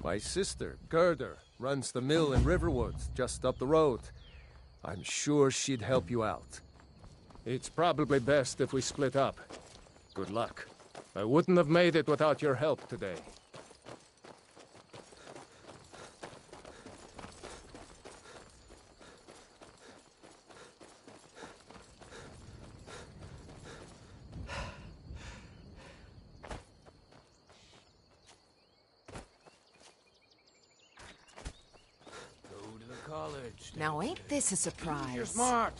My sister, Gerder, runs the mill in Riverwood, just up the road. I'm sure she'd help you out. It's probably best if we split up. Good luck. I wouldn't have made it without your help today. Now ain't this a surprise? You're smart.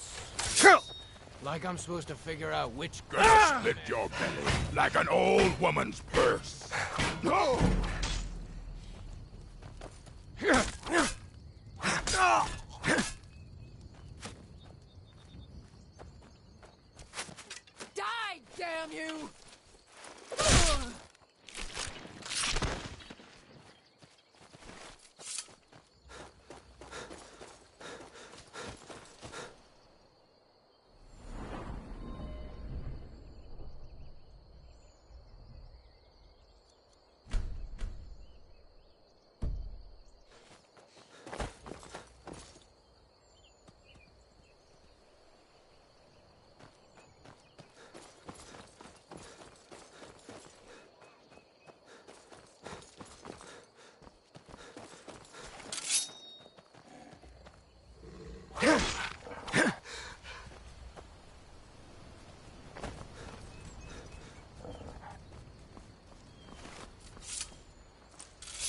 Like I'm supposed to figure out which... Gonna split your belly like an old woman's purse. No! Die, damn you!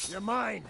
You're mine!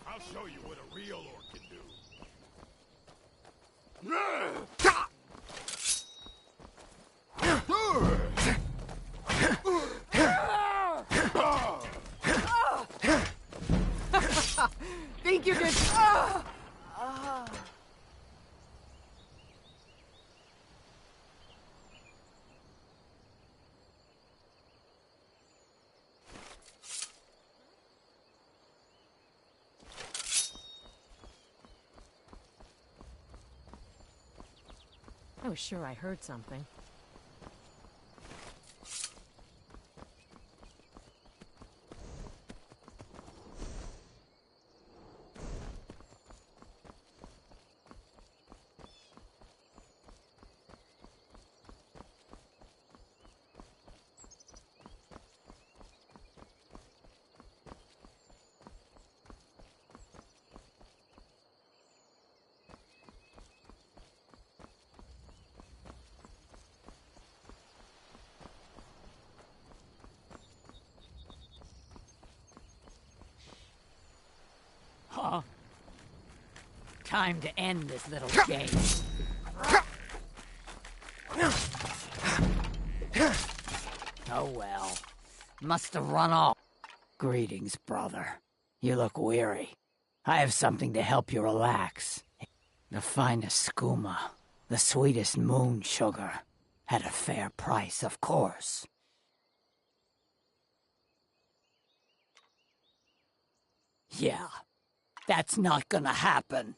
I'll show you what a real orc can do. Think you can... I was sure I heard something. Huh? Time to end this little game. Oh well. Must have run off. Greetings, brother. You look weary. I have something to help you relax. The finest skooma, the sweetest moon sugar. At a fair price, of course. Yeah. That's not gonna happen.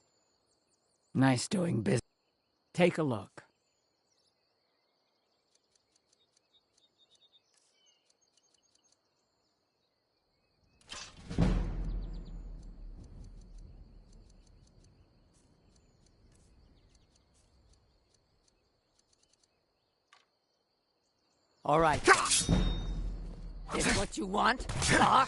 Nice doing business. Take a look. All right. Is what you want? Huh?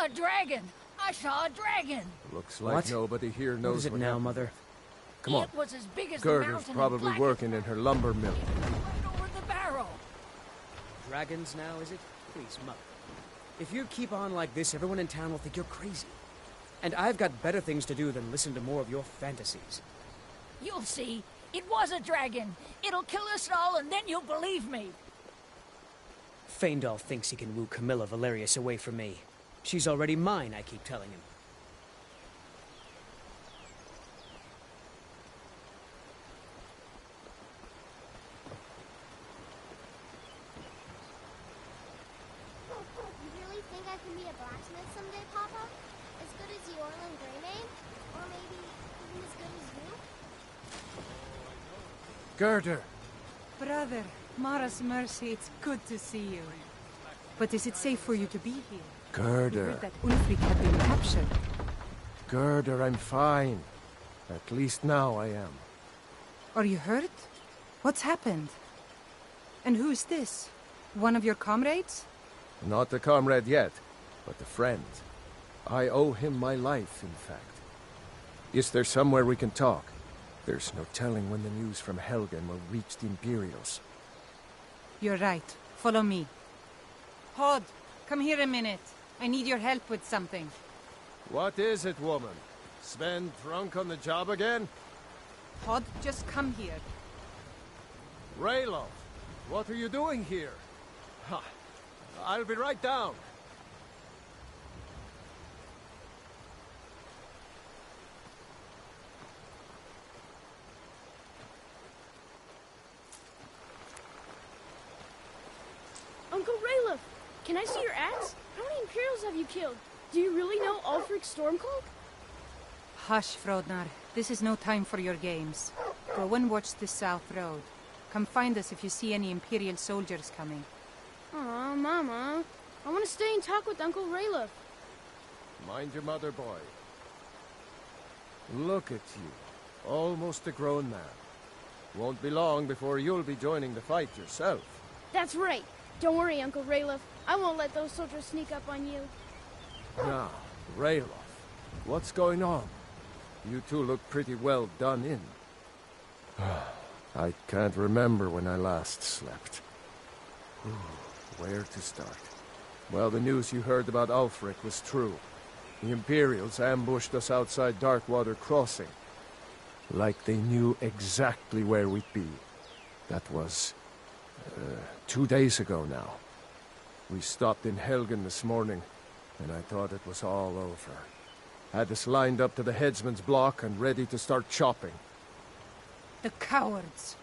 a dragon! I saw a dragon! Looks like What? nobody here knows What is it now, happened. Mother? Come on. It was as big as the Gerder's mountain probably in working in her lumber mill. right over the barrel. Dragons now, is it? Please, Mother. If you keep on like this, everyone in town will think you're crazy. And I've got better things to do than listen to more of your fantasies. You'll see. It was a dragon. It'll kill us all, and then you'll believe me. Faendal thinks he can woo Camilla Valerius away from me. She's already mine, I keep telling him. You really think I can be a blacksmith someday, Papa? As good as Yorlin Greymane? Or maybe even as good as you? Gerder! Brother, Mara's mercy, it's good to see you. But is it safe for you to be here? We Gerder! heard that Ulfric had been captured. Gerder, I'm fine. At least now I am. Are you hurt? What's happened? And who's this? One of your comrades? Not a comrade yet, but a friend. I owe him my life, in fact. Is there somewhere we can talk? There's no telling when the news from Helgen will reach the Imperials. You're right. Follow me. Hod, come here a minute. I need your help with something. What is it, woman? Sven drunk on the job again? Hod, just come here. Rayloff, what are you doing here? Ha! I'll be right down. Uncle Rayleigh, can I see your axe? How many Imperials have you killed? Do you really know Ulfric's Stormcloak? Hush, Frodnar. This is no time for your games. Go and watch the South Road. Come find us if you see any Imperial soldiers coming. Aw, Mama. I want to stay and talk with Uncle Rayleigh. Mind your mother, boy. Look at you. Almost a grown man. Won't be long before you'll be joining the fight yourself. That's right. Don't worry, Uncle Rayleigh. I won't let those soldiers sneak up on you. Now, Rayloff, what's going on? You two look pretty well done in. I can't remember when I last slept. Where to start? Well, the news you heard about Ulfric was true. The Imperials ambushed us outside Darkwater Crossing. Like they knew exactly where we'd be. That was 2 days ago now. We stopped in Helgen this morning, and I thought it was all over. Had us lined up to the headsman's block and ready to start chopping. The cowards!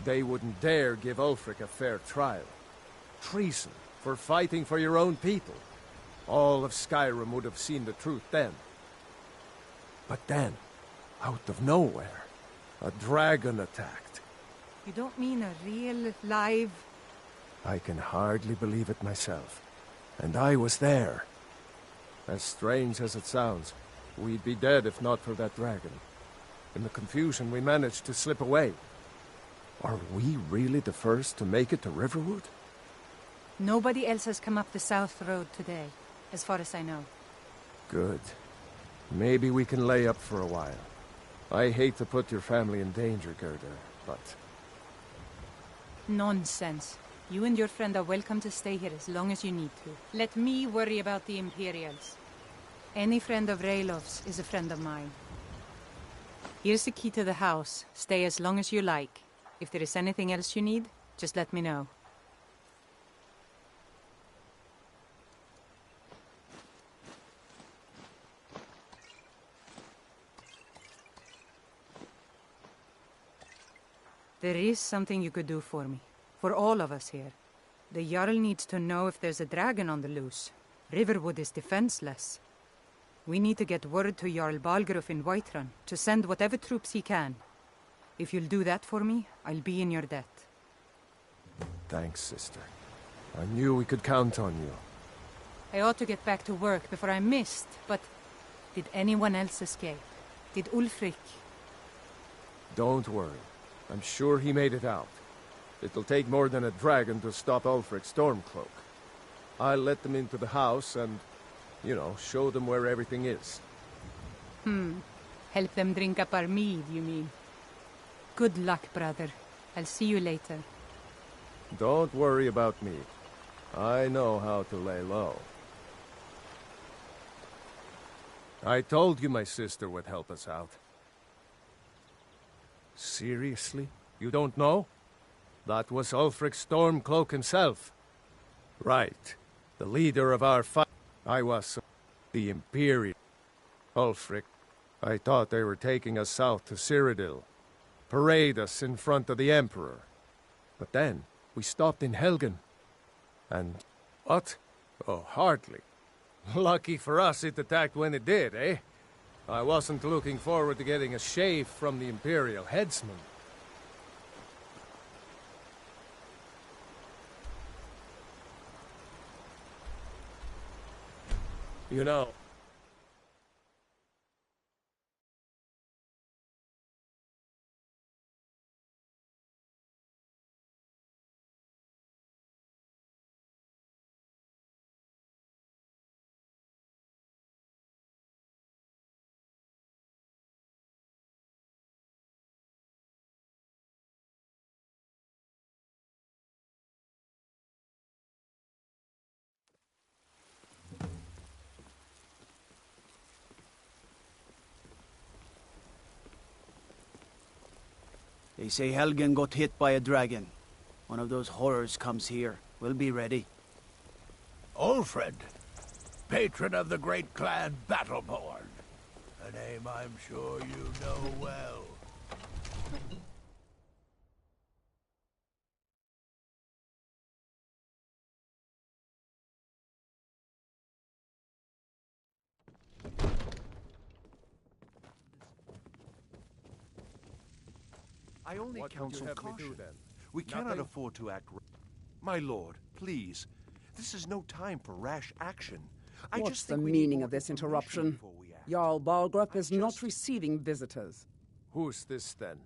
They wouldn't dare give Ulfric a fair trial. Treason for fighting for your own people. All of Skyrim would have seen the truth then. But then, out of nowhere, a dragon attacked. You don't mean a real, live... I can hardly believe it myself. And I was there. As strange as it sounds, we'd be dead if not for that dragon. In the confusion, we managed to slip away. Are we really the first to make it to Riverwood? Nobody else has come up the South Road today, as far as I know. Good. Maybe we can lay up for a while. I hate to put your family in danger, Gerda, but... Nonsense. You and your friend are welcome to stay here as long as you need to. Let me worry about the Imperials. Any friend of Rayloff's is a friend of mine. Here's the key to the house. Stay as long as you like. If there is anything else you need, just let me know. There is something you could do for me. For all of us here. The Jarl needs to know if there's a dragon on the loose. Riverwood is defenseless. We need to get word to Jarl Balgruuf in Whiterun to send whatever troops he can. If you'll do that for me, I'll be in your debt. Thanks, sister. I knew we could count on you. I ought to get back to work before I missed, but... Did anyone else escape? Did Ulfric? Don't worry. I'm sure he made it out. It'll take more than a dragon to stop Ulfric's Stormcloak. I'll let them into the house and... You know, show them where everything is. Help them drink up our mead, you mean? Good luck, brother. I'll see you later. Don't worry about me. I know how to lay low. I told you my sister would help us out. Seriously? You don't know? That was Ulfric Stormcloak himself. Right. The leader of our fight. I was the Imperial. Ulfric. I thought they were taking us south to Cyrodiil. Parade us in front of the Emperor. But then, we stopped in Helgen. And... what? Oh, hardly. Lucky for us it attacked when it did, eh? I wasn't looking forward to getting a shave from the Imperial headsman. You know... They say Helgen got hit by a dragon. One of those horrors comes here. We'll be ready. Ulfred, patron of the great clan Battleborn. A name I'm sure you know well. I only What counsel would you have me caution. do, then? We cannot Nothing? afford to act. My lord, please. This is no time for rash action. I What's just the think we need meaning more of this information interruption? before we act. Jarl Balgrup is not receiving visitors. Who's this, then?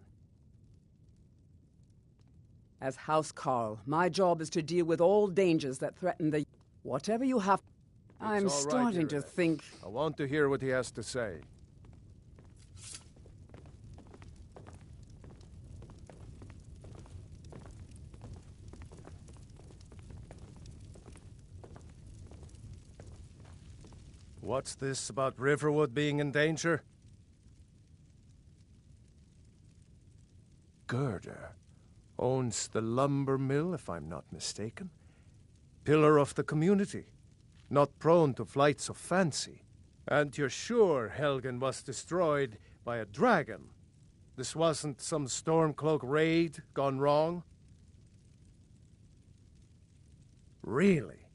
As House Carl, my job is to deal with all dangers that threaten the... Whatever you have... I'm It's all right, starting to Ireland. think... I want to hear what he has to say. What's this about Riverwood being in danger? Gerda owns the lumber mill, if I'm not mistaken. Pillar of the community, not prone to flights of fancy. And you're sure Helgen was destroyed by a dragon? This wasn't some Stormcloak raid gone wrong? Really?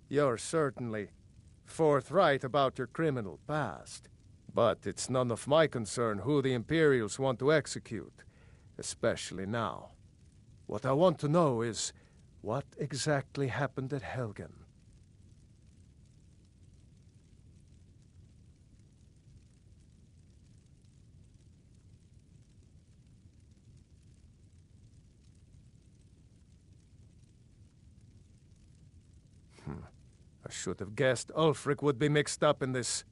You're certainly forthright about your criminal past. But it's none of my concern who the Imperials want to execute, especially now. What I want to know is, what exactly happened at Helgen? I should have guessed Ulfric would be mixed up in this.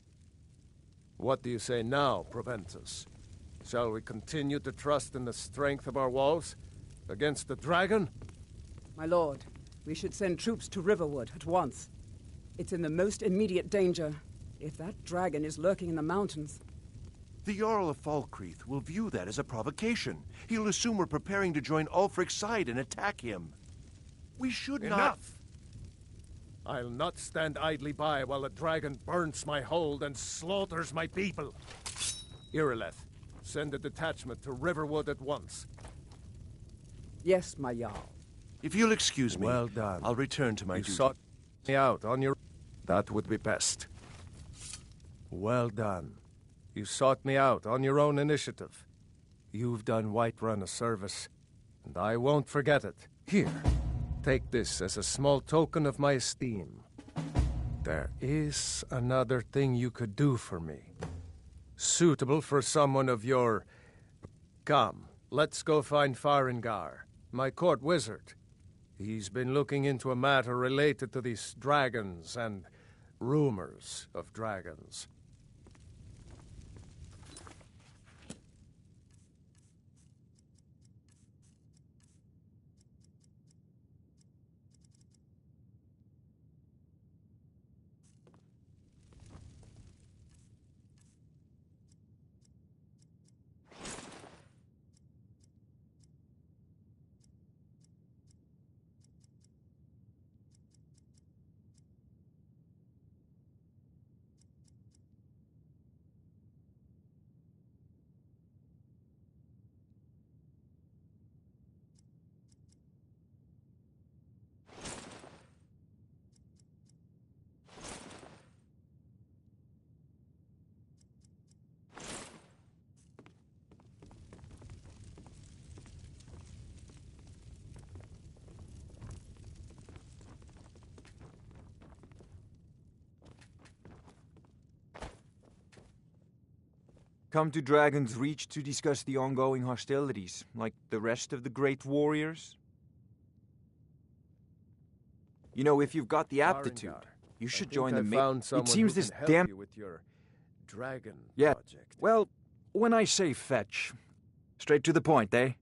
What do you say now, Proventus? Shall we continue to trust in the strength of our walls against the dragon? My lord, we should send troops to Riverwood at once. It's in the most immediate danger. If that dragon is lurking in the mountains... The Jarl of Falkreath will view that as a provocation. He'll assume we're preparing to join Ulfric's side and attack him. We should not... Enough! I'll not stand idly by while a dragon burns my hold and slaughters my people. Irileth, send a detachment to Riverwood at once. Yes, my Jarl. If you'll excuse me, Well done. I'll return to my You duty. sought me out on your... That would be best. Well done. You sought me out on your own initiative. You've done Whiterun a service, and I won't forget it. Here, take this as a small token of my esteem. There is another thing you could do for me. Suitable for someone of your... Come, let's go find Farengar, my court wizard. He's been looking into a matter related to these dragons and rumors of dragons. Come to Dragon's Reach to discuss the ongoing hostilities, like the rest of the great warriors? You know, if you've got the aptitude, you should join the found someone It seems who this can help damn... you with your dragon Yeah, project. well, when I say fetch, straight to the point, eh?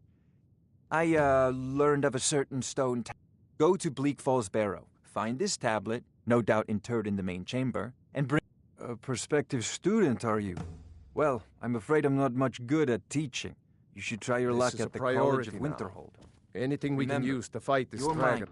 I, learned of a certain stone Go to Bleak Falls Barrow, find this tablet, no doubt interred in the main chamber, and bring... A prospective student, are you? Well, I'm afraid I'm not much good at teaching. You should try your luck at the College of Winterhold. Anything we can use to fight this dragon.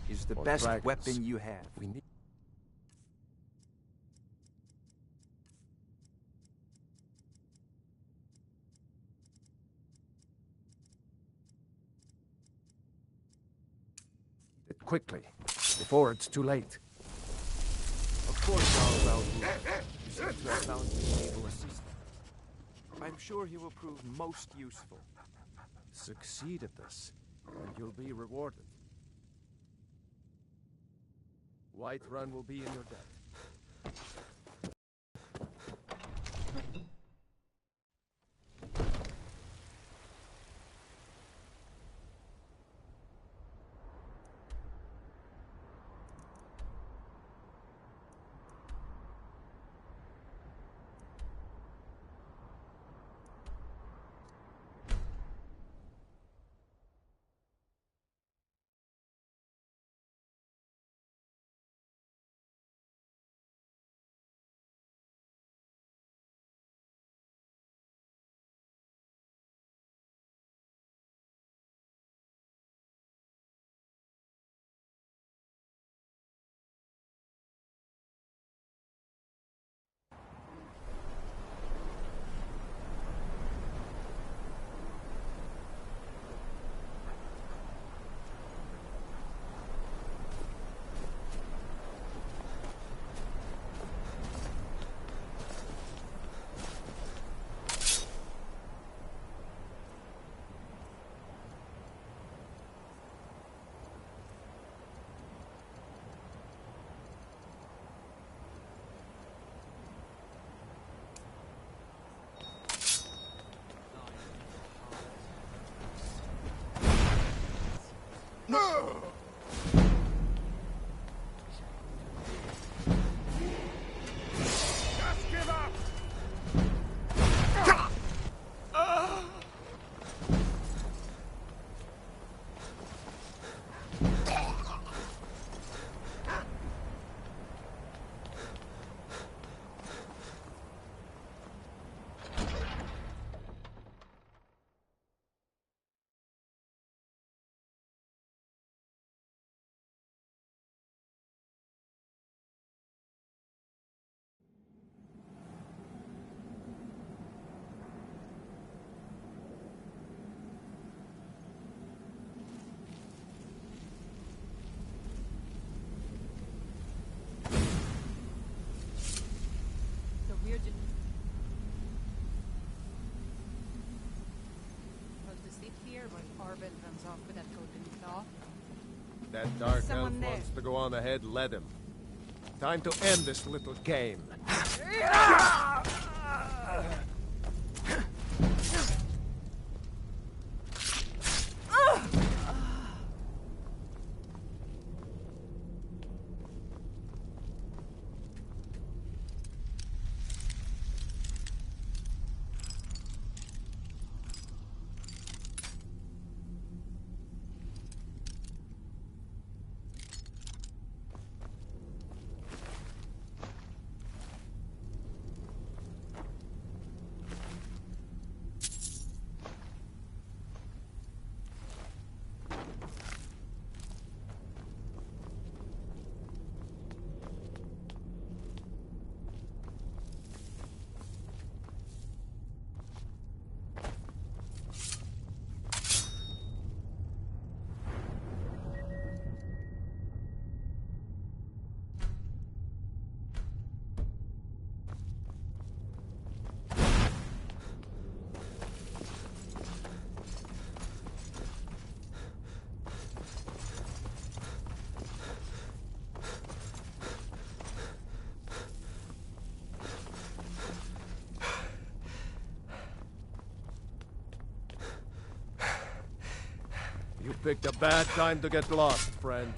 Is the best weapon you have. We need... it quickly, before it's too late. Of course I'll help you. You seem to have found an able assistant. I'm sure he will prove most useful. Succeed at this, and you'll be rewarded. Whiterun will be in your debt. Barbell runs off with that golden claw. That dark elf Someone there. wants to go on ahead, let him. Time to end this little game. You picked a bad time to get lost, friend.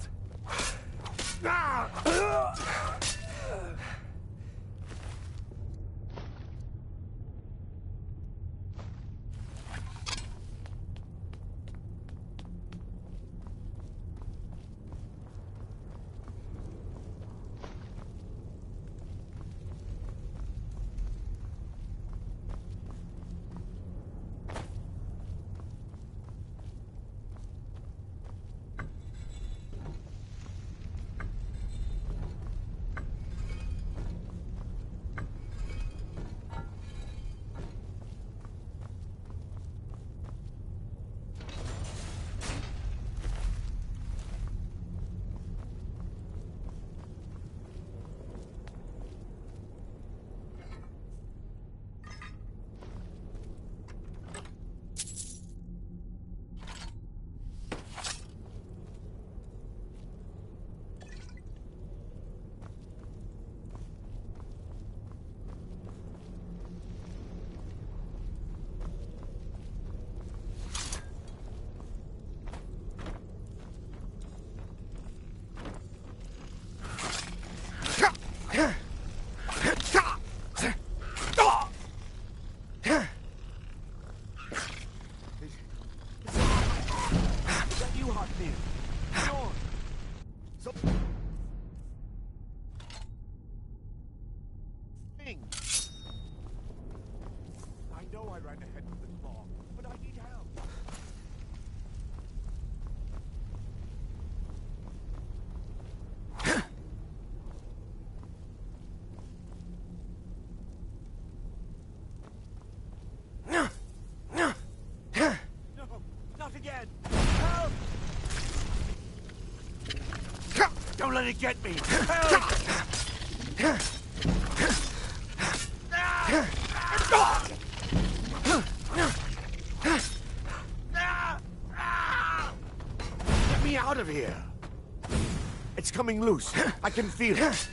I know I ran ahead with the claw, but I need help. No, not again! Help! Don't let it get me! Help! Get me out of here! It's coming loose. I can feel it.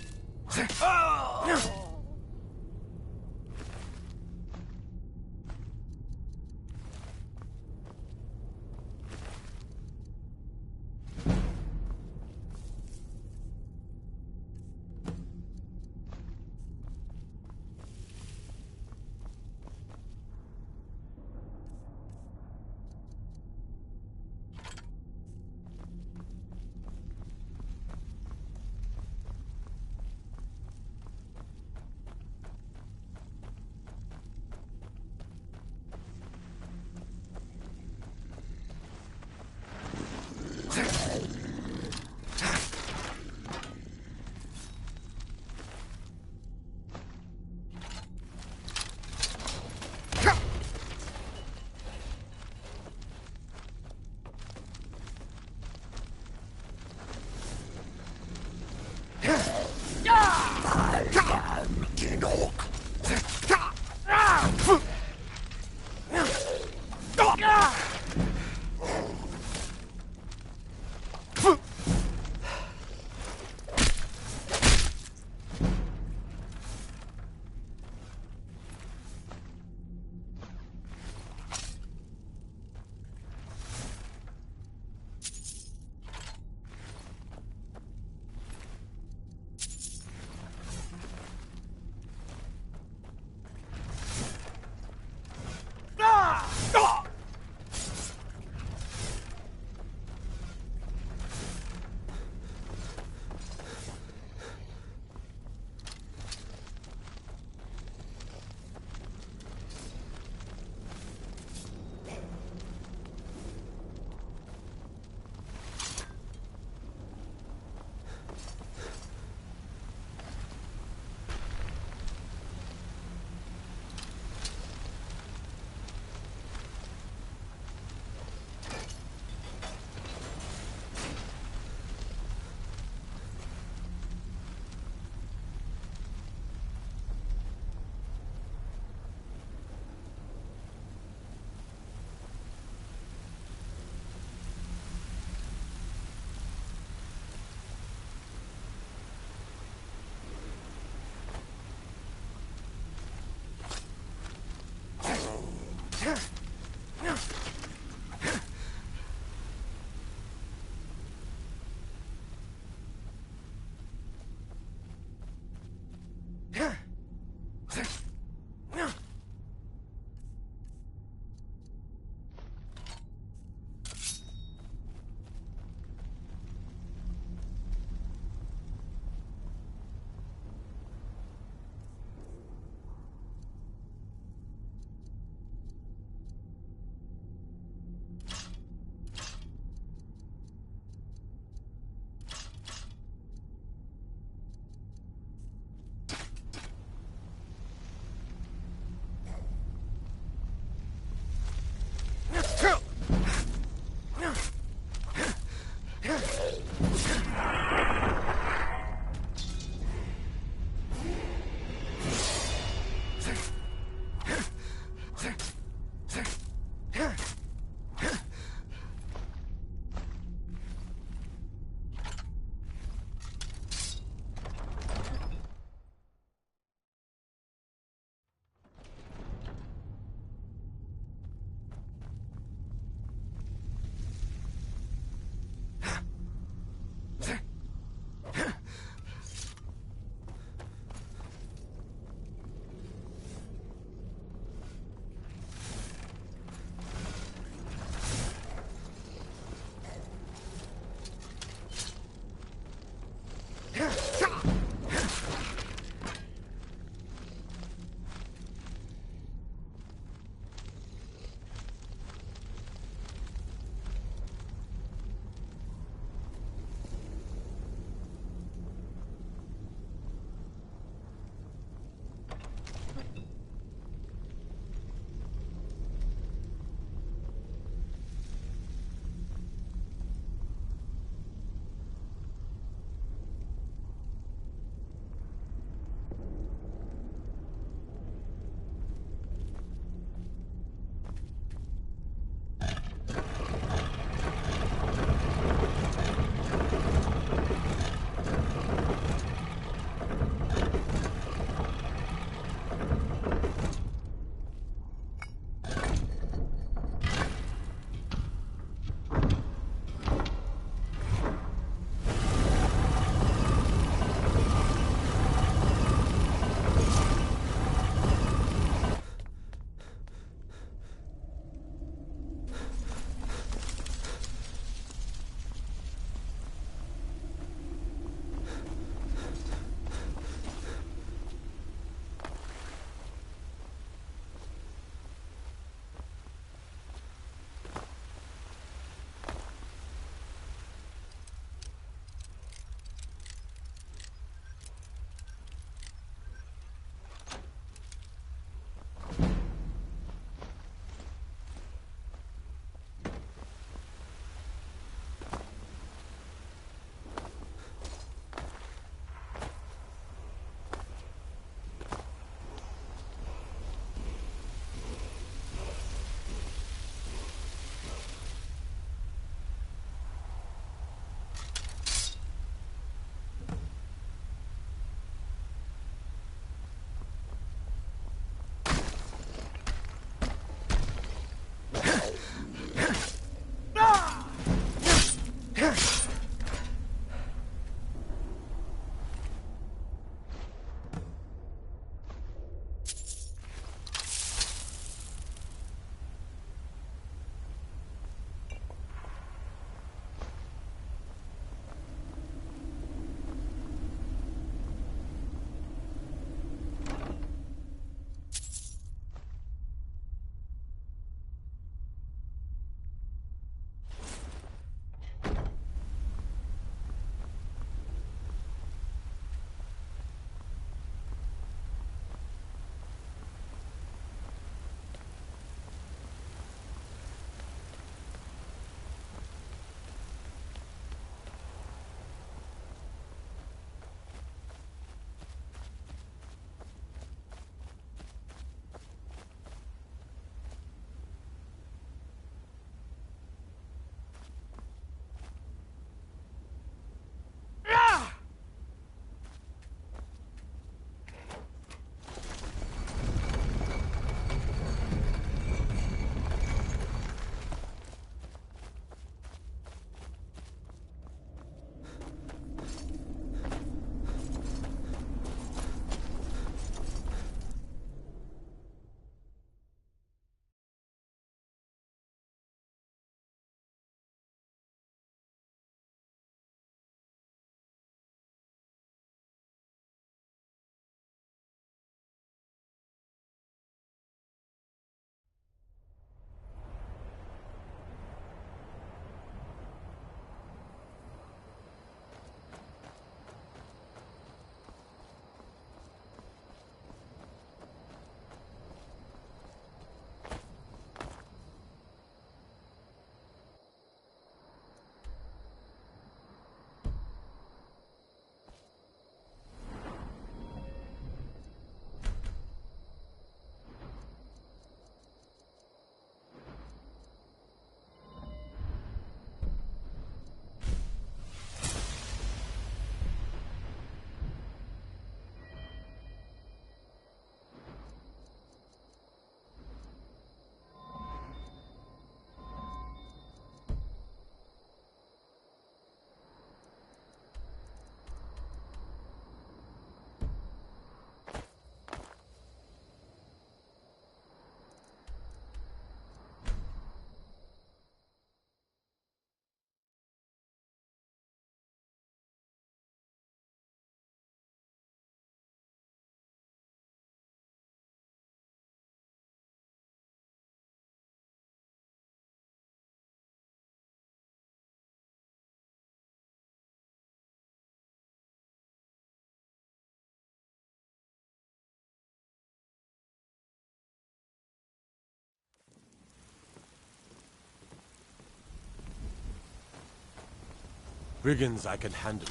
Brigands I can handle.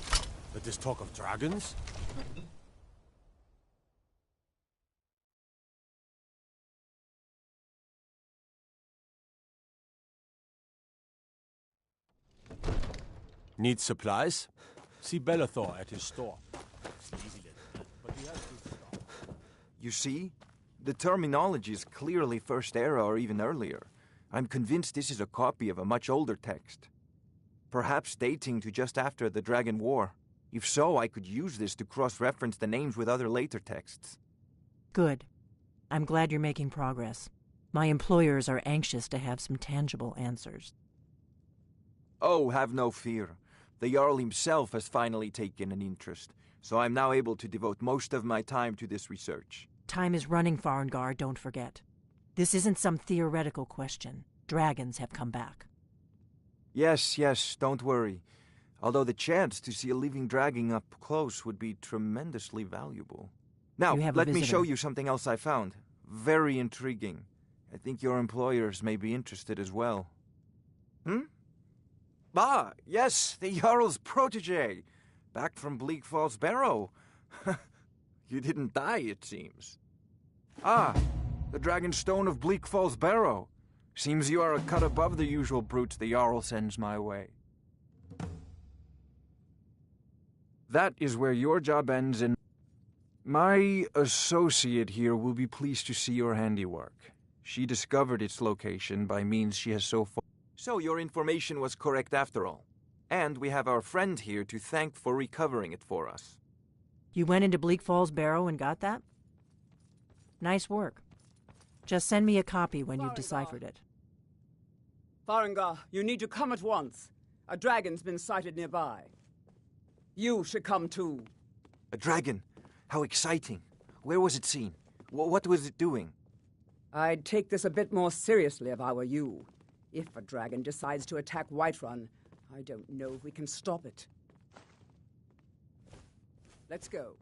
But this talk of dragons? Need supplies? See Bellathor at his store. Easy little, but he has good stuff. You see? The terminology is clearly First Era or even earlier. I'm convinced this is a copy of a much older text. Perhaps dating to just after the Dragon War. If so, I could use this to cross-reference the names with other later texts. Good. I'm glad you're making progress. My employers are anxious to have some tangible answers. Oh, have no fear. The Jarl himself has finally taken an interest, so I'm now able to devote most of my time to this research. Time is running, Farengar, don't forget. This isn't some theoretical question. Dragons have come back. Yes, don't worry. Although the chance to see a living dragon up close would be tremendously valuable. Now, let me show you something else I found. Very intriguing. I think your employers may be interested as well. Ah, yes, the Jarl's protege. Back from Bleak Falls Barrow. You didn't die, it seems. Ah, the Dragon Stone of Bleak Falls Barrow. Seems you are a cut above the usual brutes the Jarl sends my way. That is where your job ends, and my associate here will be pleased to see your handiwork. She discovered its location by means she has so far. So your information was correct after all. And we have our friend here to thank for recovering it for us. You went into Bleak Falls Barrow and got that? Nice work. Just send me a copy when you've deciphered it. Farengar, you need to come at once. A dragon's been sighted nearby. You should come too. A dragon? How exciting. Where was it seen? What was it doing? I'd take this a bit more seriously if I were you. If a dragon decides to attack Whiterun, I don't know if we can stop it. Let's go.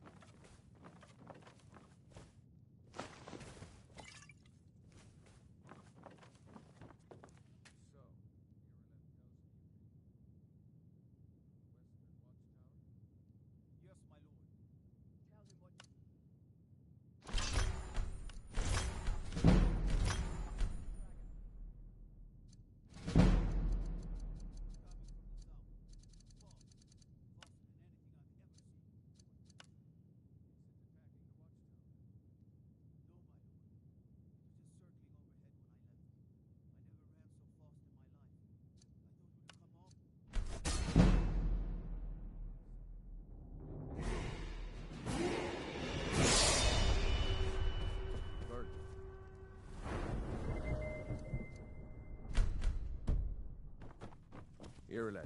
Irileth,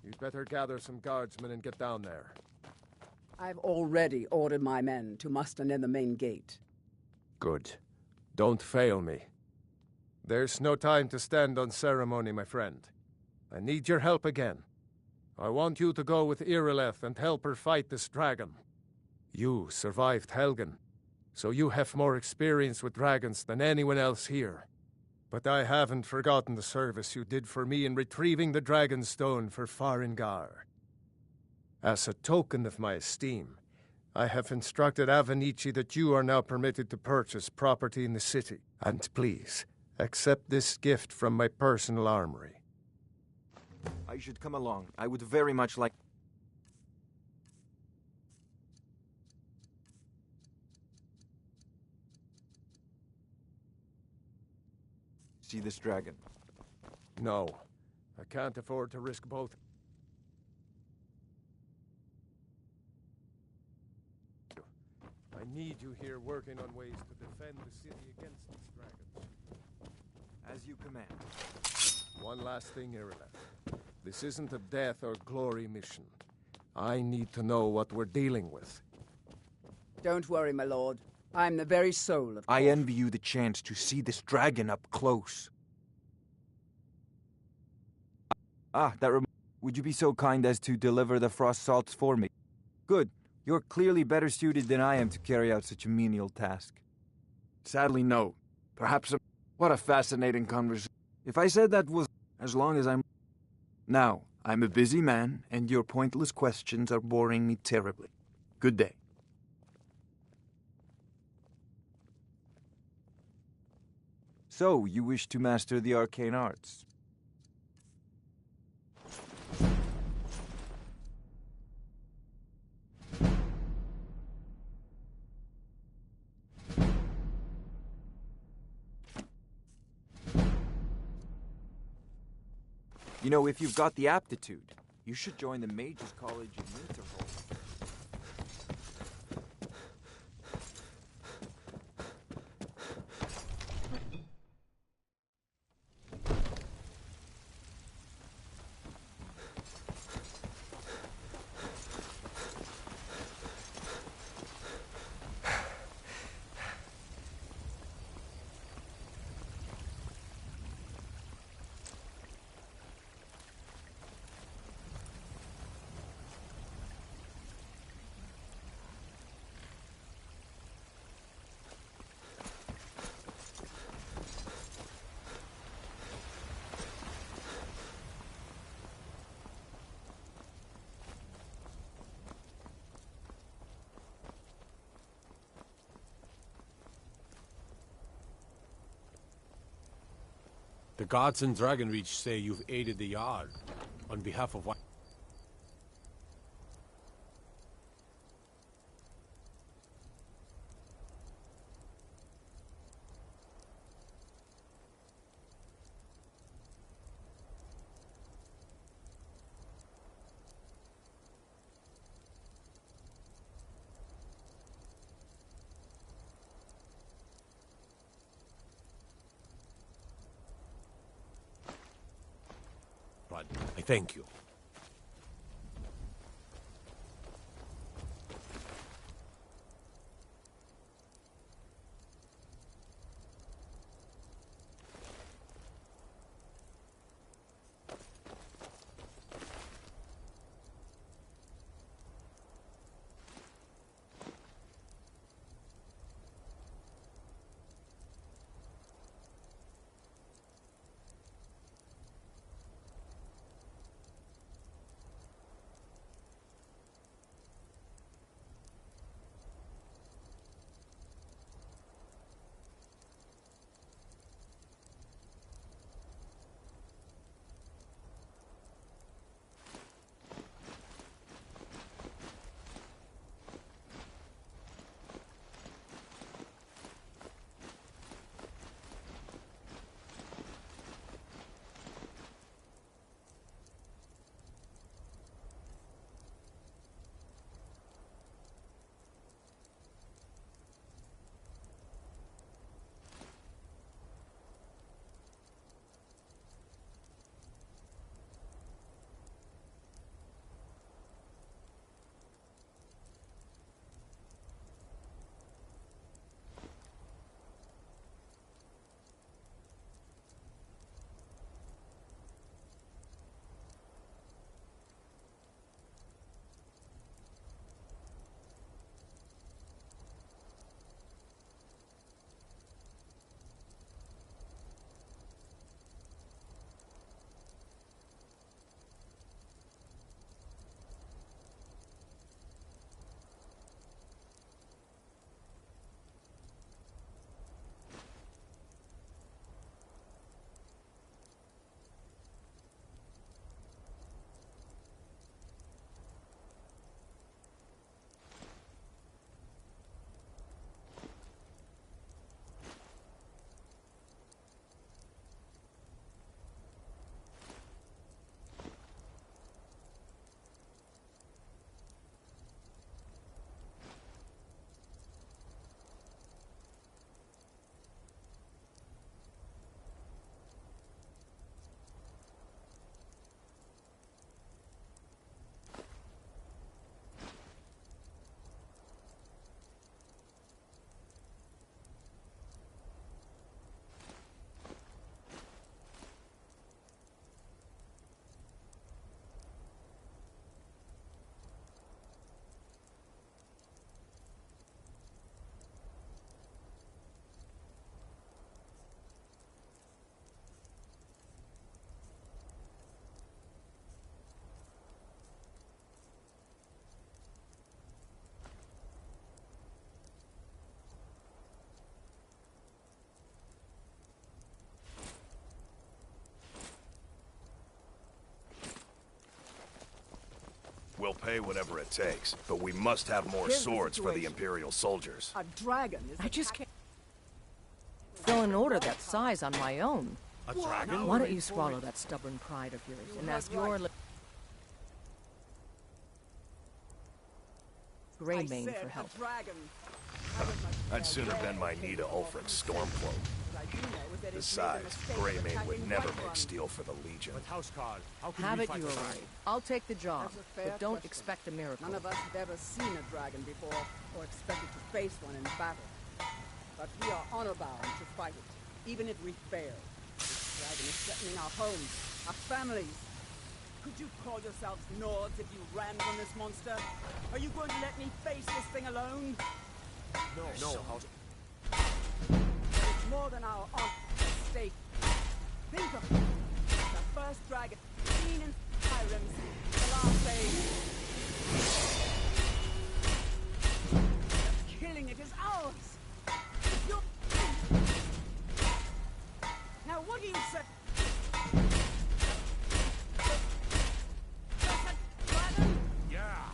you'd better gather some guardsmen and get down there. I've already ordered my men to muster near the main gate. Good. Don't fail me. There's no time to stand on ceremony, my friend. I need your help again. I want you to go with Irileth and help her fight this dragon. You survived Helgen, so you have more experience with dragons than anyone else here. But I haven't forgotten the service you did for me in retrieving the Dragon Stone for Farengar. As a token of my esteem, I have instructed Avenici that you are now permitted to purchase property in the city. And please, accept this gift from my personal armory. I should come along. I would very much like... see this dragon. No, I can't afford to risk both. I need you here working on ways to defend the city against these dragons. As you command. One last thing, Irileth. This isn't a death or glory mission. I need to know what we're dealing with. Don't worry, my lord. I'm the very soul of... I envy you the chance to see this dragon up close. Would you be so kind as to deliver the frost salts for me? Good. You're clearly better suited than I am to carry out such a menial task. Sadly, no. Perhaps what a fascinating conversation. If I said that was as long as I'm... Now, I'm a busy man, and your pointless questions are boring me terribly. Good day. So, you wish to master the arcane arts? You know, if you've got the aptitude, you should join the Mages College in Winterhold. The guards in Dragonreach say you've aided the Jarl. On behalf of what? But I thank you. way whatever it takes. But we must have more Here's the swords for the situation. Imperial soldiers. A dragon is I just can't fill an order that size on my own. A dragon? Why don't you swallow that stubborn pride of yours and ask your Greymane for help? I'd sooner bend my knee to Ulfric's Stormcloak. Besides, Greymane would never make steel for the Legion. But Housecarl, how can Have we it fight your a way. dragon? I'll take the job, That's a fair but don't question. expect a miracle. None of us have ever seen a dragon before, or expected to face one in battle. But we are honor-bound to fight it, even if we fail. This dragon is threatening our homes, our families. Could you call yourselves Nords if you ran from this monster? Are you going to let me face this thing alone? No, House. It's more than our honor at stake. Think of it. The first dragon seen in Skyrim's the last age. Killing it is ours. It's your... Now what do you say? Dragon? Yeah.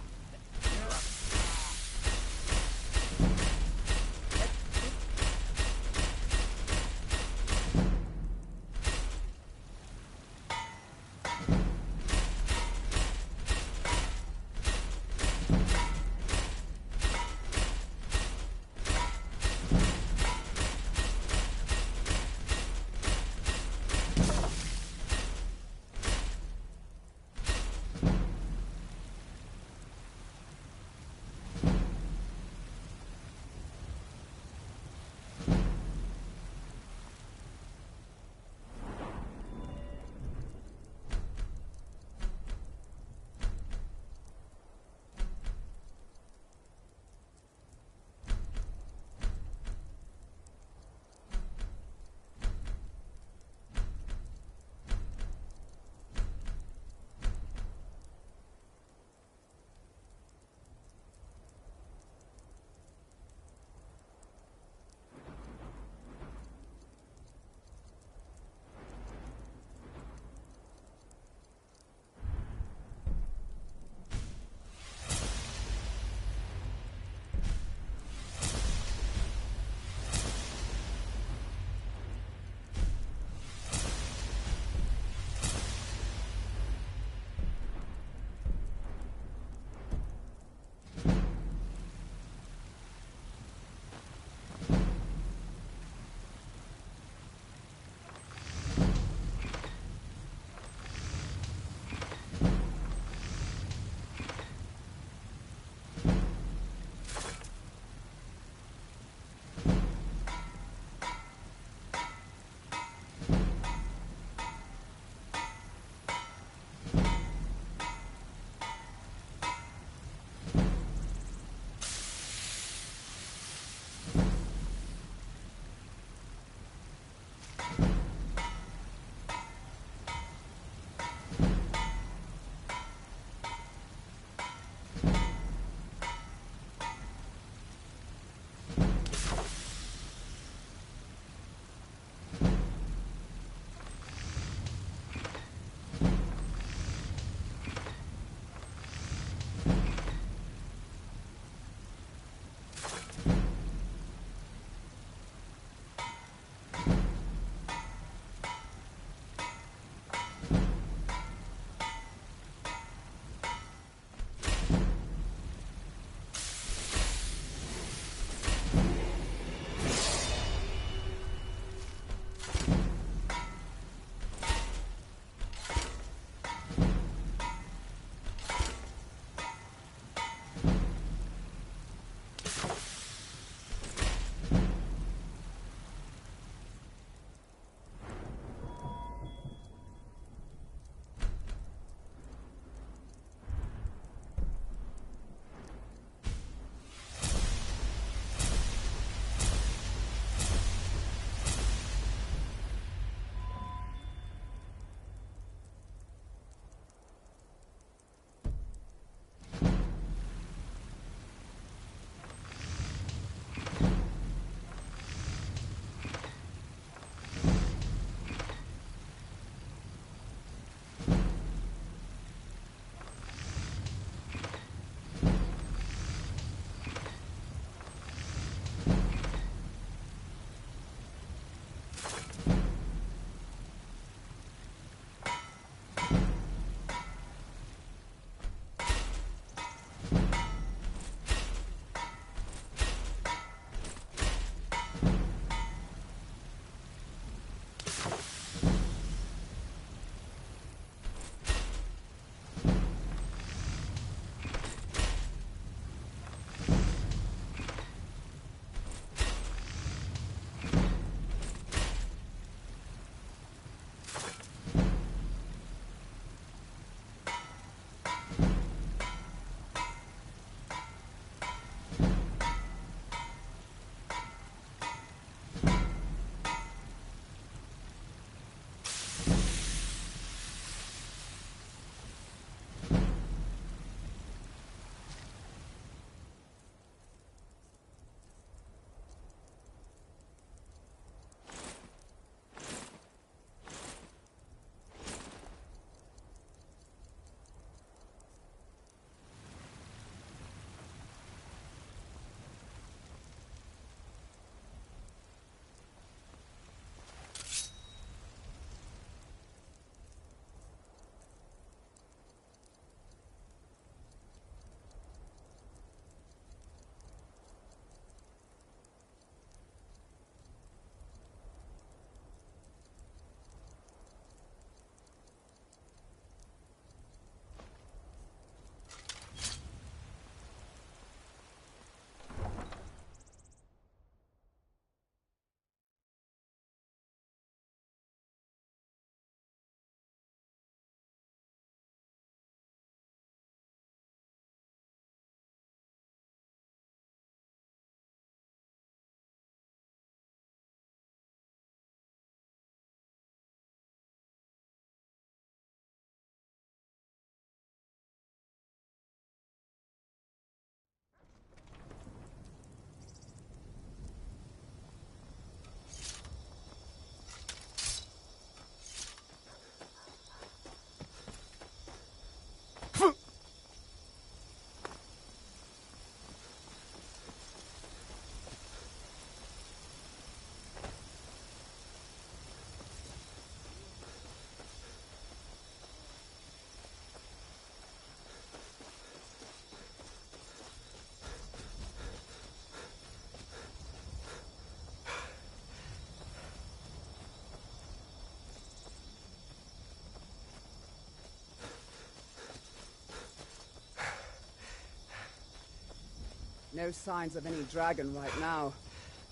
No signs of any dragon right now,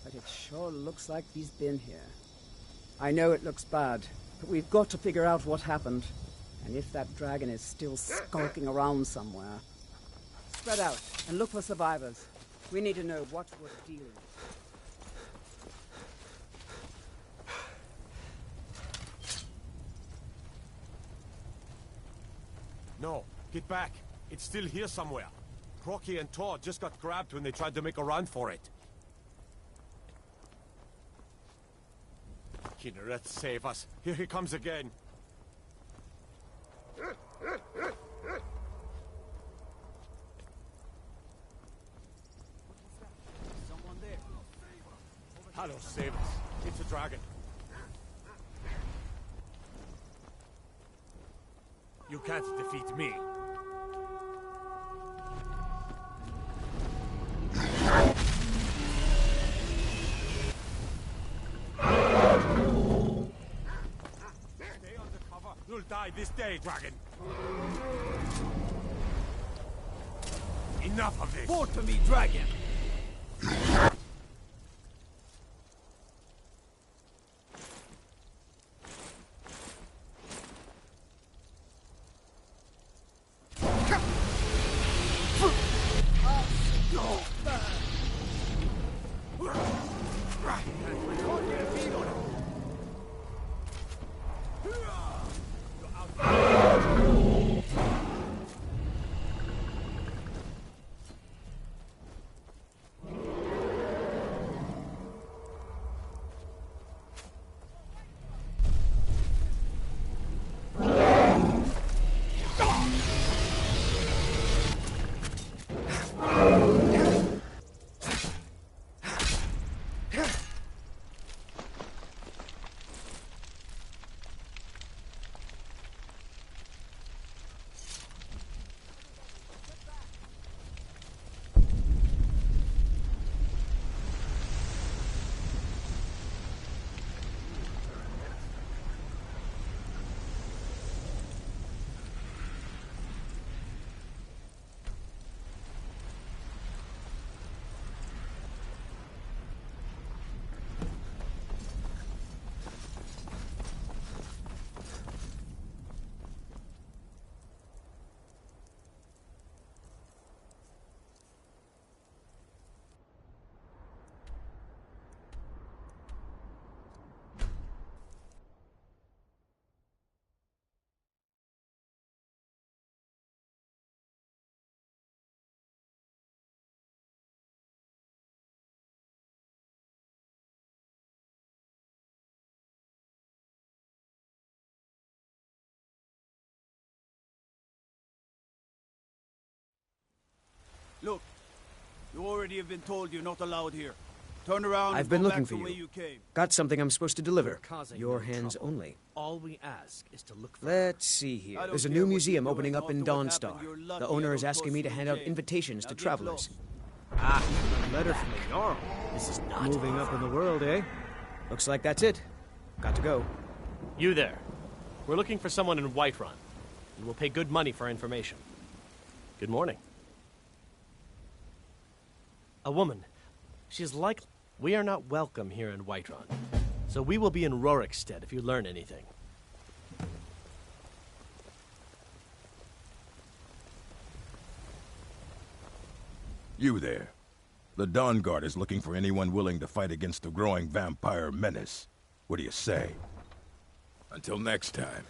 but it sure looks like he's been here. I know it looks bad, but we've got to figure out what happened. And if that dragon is still skulking around somewhere. Spread out and look for survivors. We need to know what we're dealing with. No, get back. It's still here somewhere. Crocky and Tor just got grabbed when they tried to make a run for it. Kinneret, save us. Here he comes again. Someone there. Hello, save us. It's a dragon. You can't defeat me. Stay undercover. You'll die this day, dragon. Enough of this. Fall to me, dragon. Look, you already have been told you're not allowed here. Turn around I've and been go looking back for the way you. you came. Got something I'm supposed to deliver. Causing Your no hands trouble. only. All we ask is to look for Let's see here. I don't There's a care new what museum you're opening doing. up in After what Dawnstar. happened, you're lucky The I owner don't is asking toss me to you in hand out jail. invitations Now to get travelers. lost. Ah, a letter from the Jarl. This is not moving up in the world, eh? Looks like that's it. Got to go. You there. We're looking for someone in Whiterun. We will pay good money for information. Good morning. A woman. She's like... We are not welcome here in Whiterun. So we will be in Rorikstead if you learn anything. You there. The Dawn Guard is looking for anyone willing to fight against the growing vampire menace. What do you say? Until next time.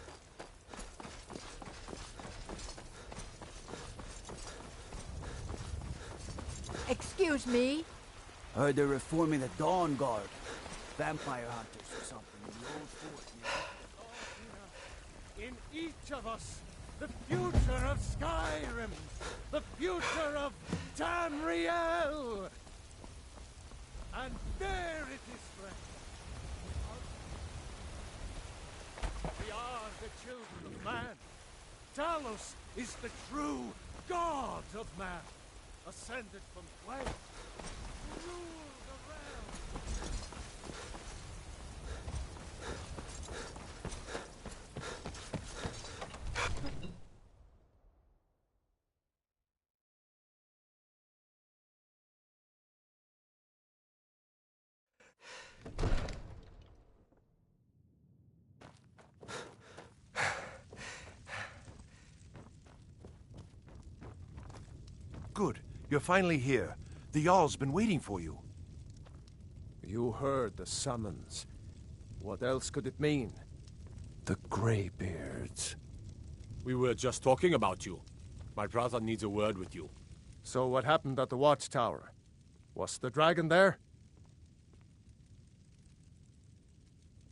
Excuse me? Heard they're reforming the Dawn Guard. Vampire hunters or something in the old fort, yeah? In each of us, the future of Skyrim, the future of Tamriel. And there it is, friend. We are the children of man. Talos is the true god of man, ascended from flame. Rule Good. You're finally here. The Jarl's been waiting for you. You heard the summons. What else could it mean? The Greybeards. We were just talking about you. My brother needs a word with you. So what happened at the watchtower? Was the dragon there?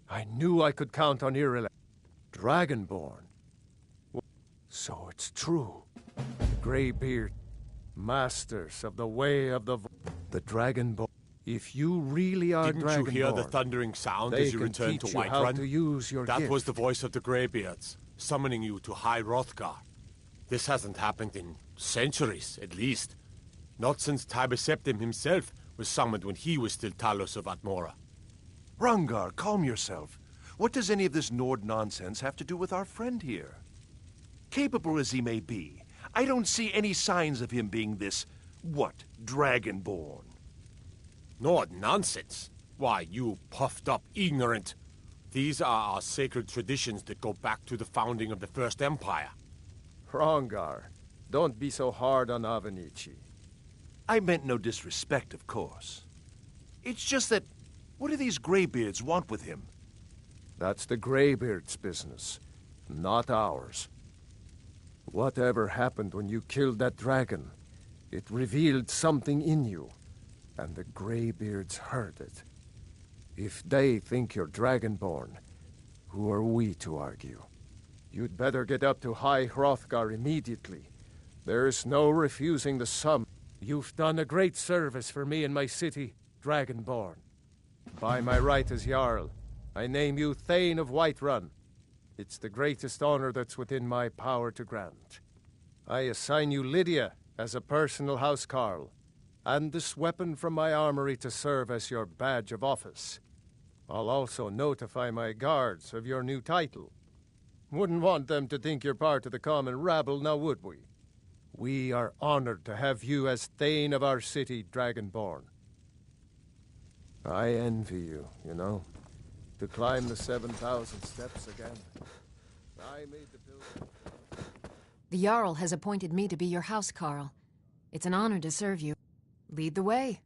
I knew I could count on Irileth. Dragonborn. So it's true. The Greybeard, masters of the way of the Dragonborn. If you really are Didn't you hear the thundering sound as you returned to Whiterun? To use your that gift. was the voice of the Greybeards, summoning you to High Hrothgar. This hasn't happened in centuries, at least. Not since Tiber Septim himself was summoned when he was still Talos of Atmora. Hrongar, calm yourself. What does any of this Nord nonsense have to do with our friend here? Capable as he may be, I don't see any signs of him being this, Dragonborn. Nord nonsense? Why, you puffed up ignorant. These are our sacred traditions that go back to the founding of the First Empire. Hrongar, don't be so hard on Avenici. I meant no disrespect, of course. It's just that, what do these Greybeards want with him? That's the Greybeards' business, not ours. Whatever happened when you killed that dragon, it revealed something in you, and the Greybeards heard it. If they think you're Dragonborn, who are we to argue? You'd better get up to High Hrothgar immediately. There's no refusing the sum. You've done a great service for me and my city, Dragonborn. By my right as Jarl, I name you Thane of Whiterun. It's the greatest honor that's within my power to grant. I assign you Lydia as a personal housecarl, and this weapon from my armory to serve as your badge of office. I'll also notify my guards of your new title. Wouldn't want them to think you're part of the common rabble, now would we? We are honored to have you as Thane of our city, Dragonborn. I envy you, you know, to climb the 7,000 steps again. I made the pilgrimage. The Jarl has appointed me to be your housecarl. It's an honor to serve you. Lead the way.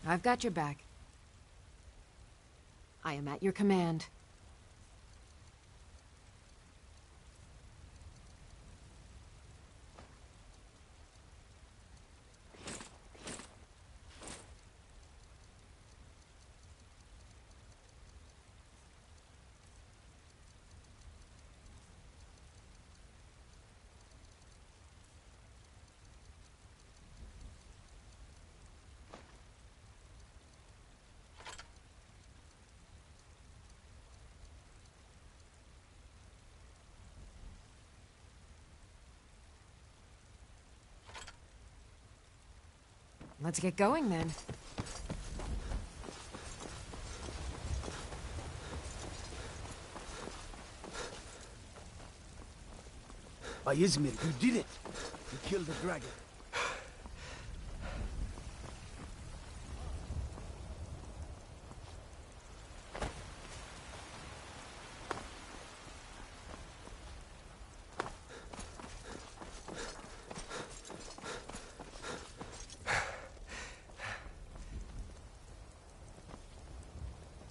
I've got your back. I am at your command. Let's get going, then. By Izmir, you did it! You killed the dragon.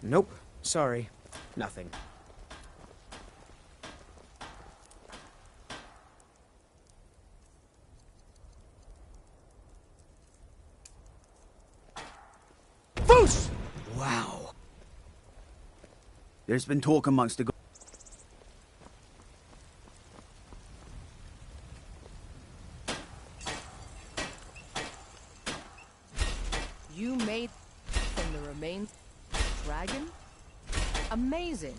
Nope. Sorry. Nothing. Foos! Wow. There's been talk amongst the... You made from the remains dragon? Amazing.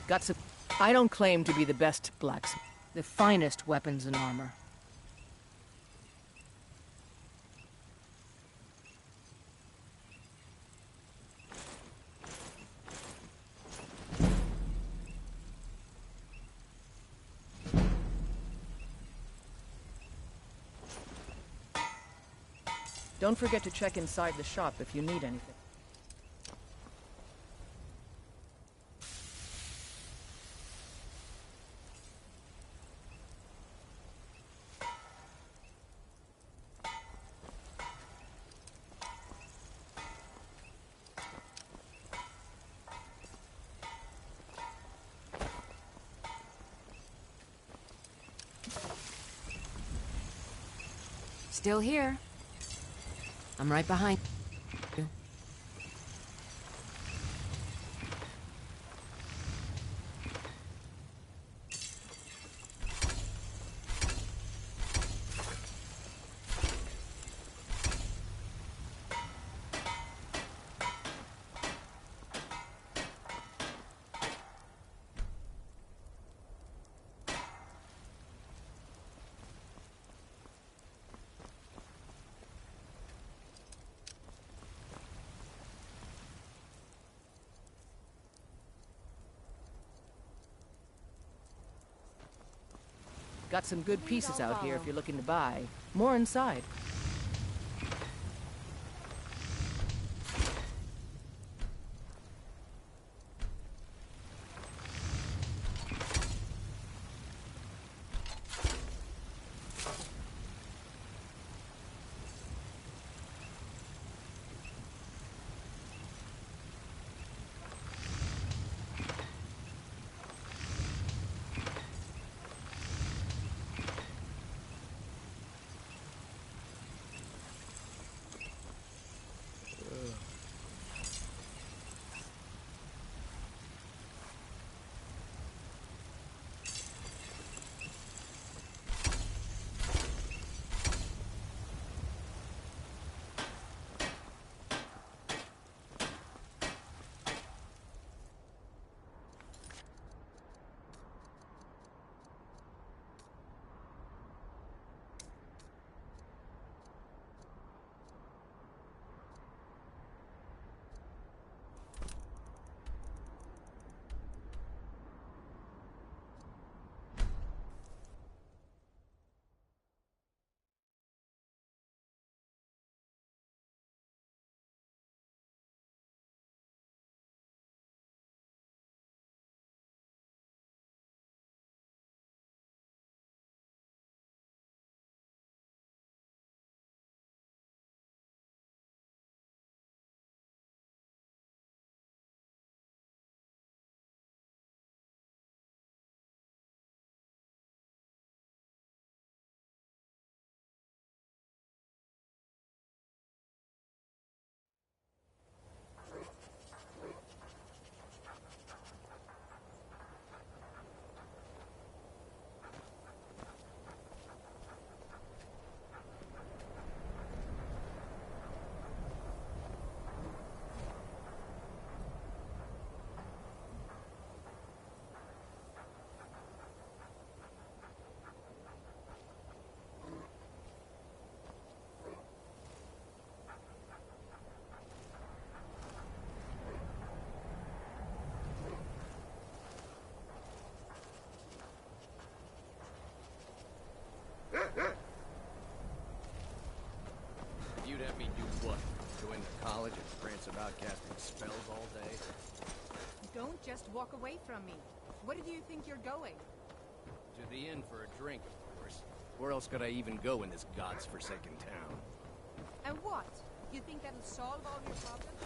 Got some... I don't claim to be the best blacksmith. The finest weapons and armor. Don't forget to check inside the shop if you need anything. Still here. I'm right behind you. Got some good pieces out here if you're looking to buy. More inside. You'd have me do what? Go into college and prance about casting spells all day? Don't just walk away from me. Where do you think you're going? To the inn for a drink, of course. Where else could I even go in this god's-forsaken town? And what? You think that'll solve all your problems?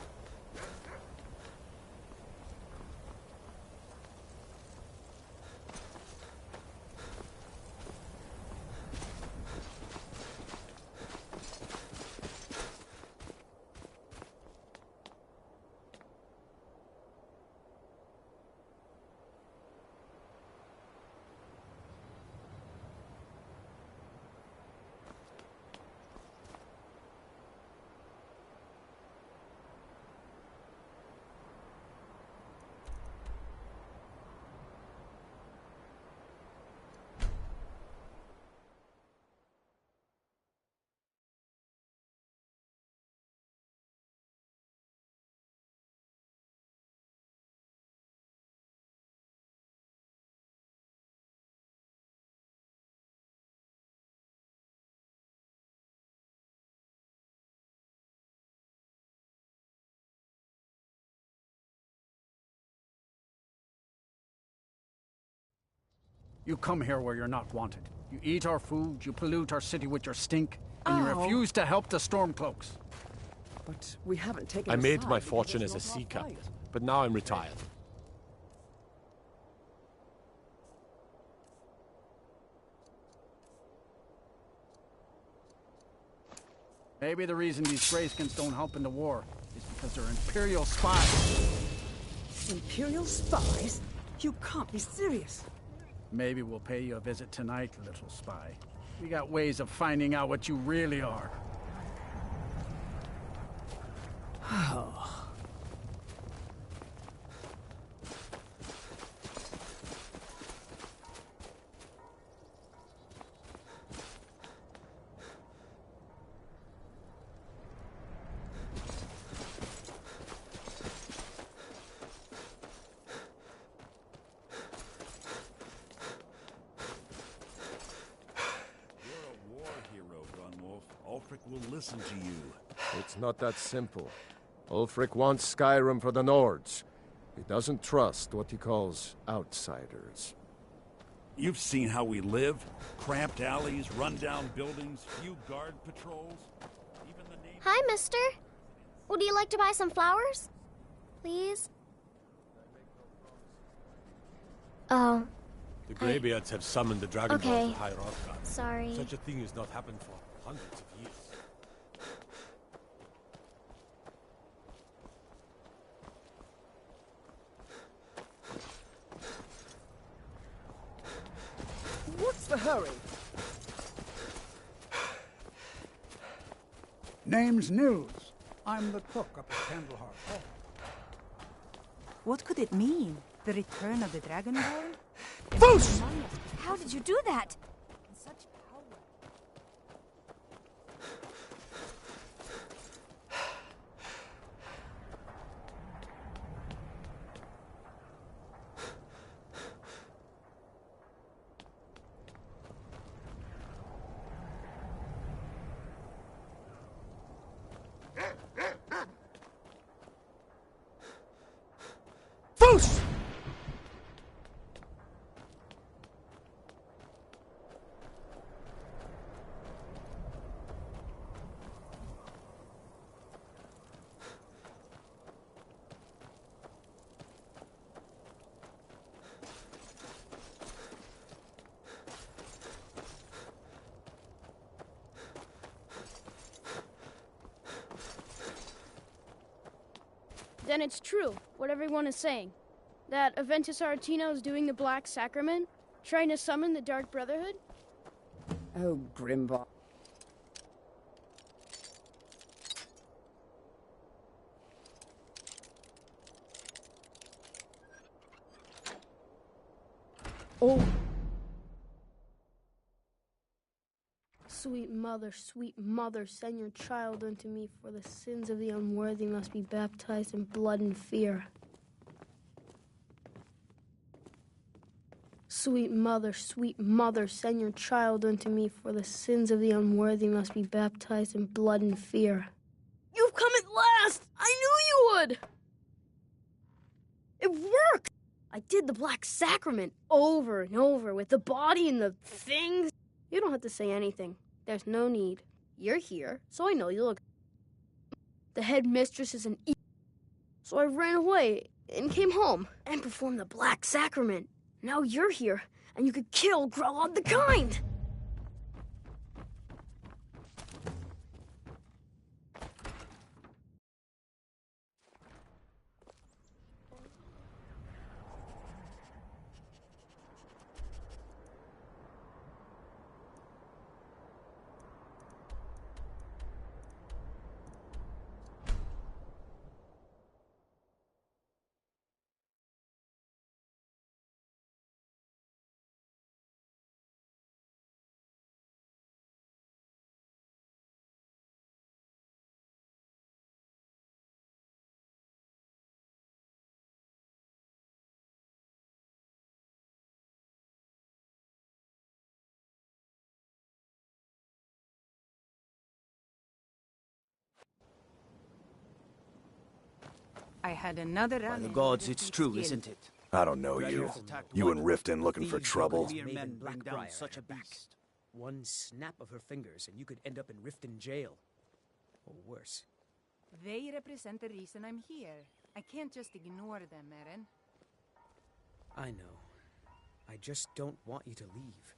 You come here where you're not wanted. You eat our food, you pollute our city with your stink, and you Ow. refuse to help the Stormcloaks. But we haven't taken I a made side my because fortune it's as a not sea our captain, fight. but now I'm retired. Maybe the reason these Grayskins don't help in the war is because they're Imperial spies. Imperial spies? You can't be serious. Maybe we'll pay you a visit tonight, little spy. We got ways of finding out what you really are. Ulfric will listen to you. It's not that simple. Ulfric wants Skyrim for the Nords. He doesn't trust what he calls outsiders. You've seen how we live. Cramped alleys, run-down buildings, few guard patrols. Even the name... Hi, mister. Would you like to buy some flowers? Please? Oh. The Greybeards have summoned the Dragonborn Okay. to High Hrothgar. Sorry. Such a thing has not happened for hundreds of years. What's the hurry? Name's Nils. I'm the cook up at Candlehearth Hall. What could it mean? The return of the Dragonborn? Foos! How did you do that? Foos! Then it's true, what everyone is saying. That Aventus Aretino is doing the Black Sacrament, trying to summon the Dark Brotherhood? Oh, Grimbar. Oh. Sweet mother, send your child unto me, for the sins of the unworthy must be baptized in blood and fear. Sweet mother, send your child unto me, for the sins of the unworthy must be baptized in blood and fear. You've come at last! I knew you would! It worked! I did the Black Sacrament over and over with the body and the things. You don't have to say anything. There's no need. You're here, so I know you look. The headmistress is an so I ran away and came home and performed the Black Sacrament. Now you're here, and you could kill Grelod the Kind! I had another By run. the gods, it's true, isn't it? I don't know you. You and Riften looking for trouble? Men bring down such a beast. One snap of her fingers and you could end up in Riften jail. Or worse. They represent the reason I'm here. I can't just ignore them, Eren. I know. I just don't want you to leave.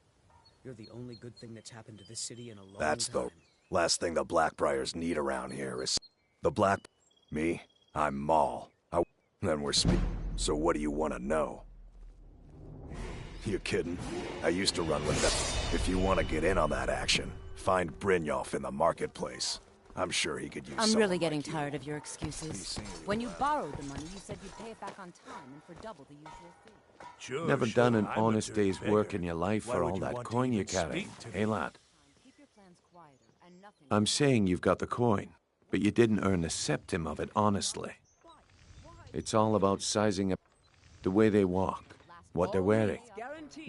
You're the only good thing that's happened to this city in a long That's time. the last thing the Blackbriars need around here is... The Black... Me? I'm Maul. Then we're So what do you want to know? You kidding? I used to run with them. If you want to get in on that action, find Brynjolf in the marketplace. I'm sure he could use I'm someone really getting like you. tired of your excuses. When you borrowed the money, you said you'd pay it back on time and for double the usual fee. Sure, Never sure, done an I'm a honest dirt day's beggar. work in your life Why for would all you that want to coin you even carry. speak to Hey, me? lad. Keep your plans quieter and nothing... I'm saying you've got the coin, but you didn't earn a septim of it honestly. It's all about sizing up the way they walk, what they're wearing.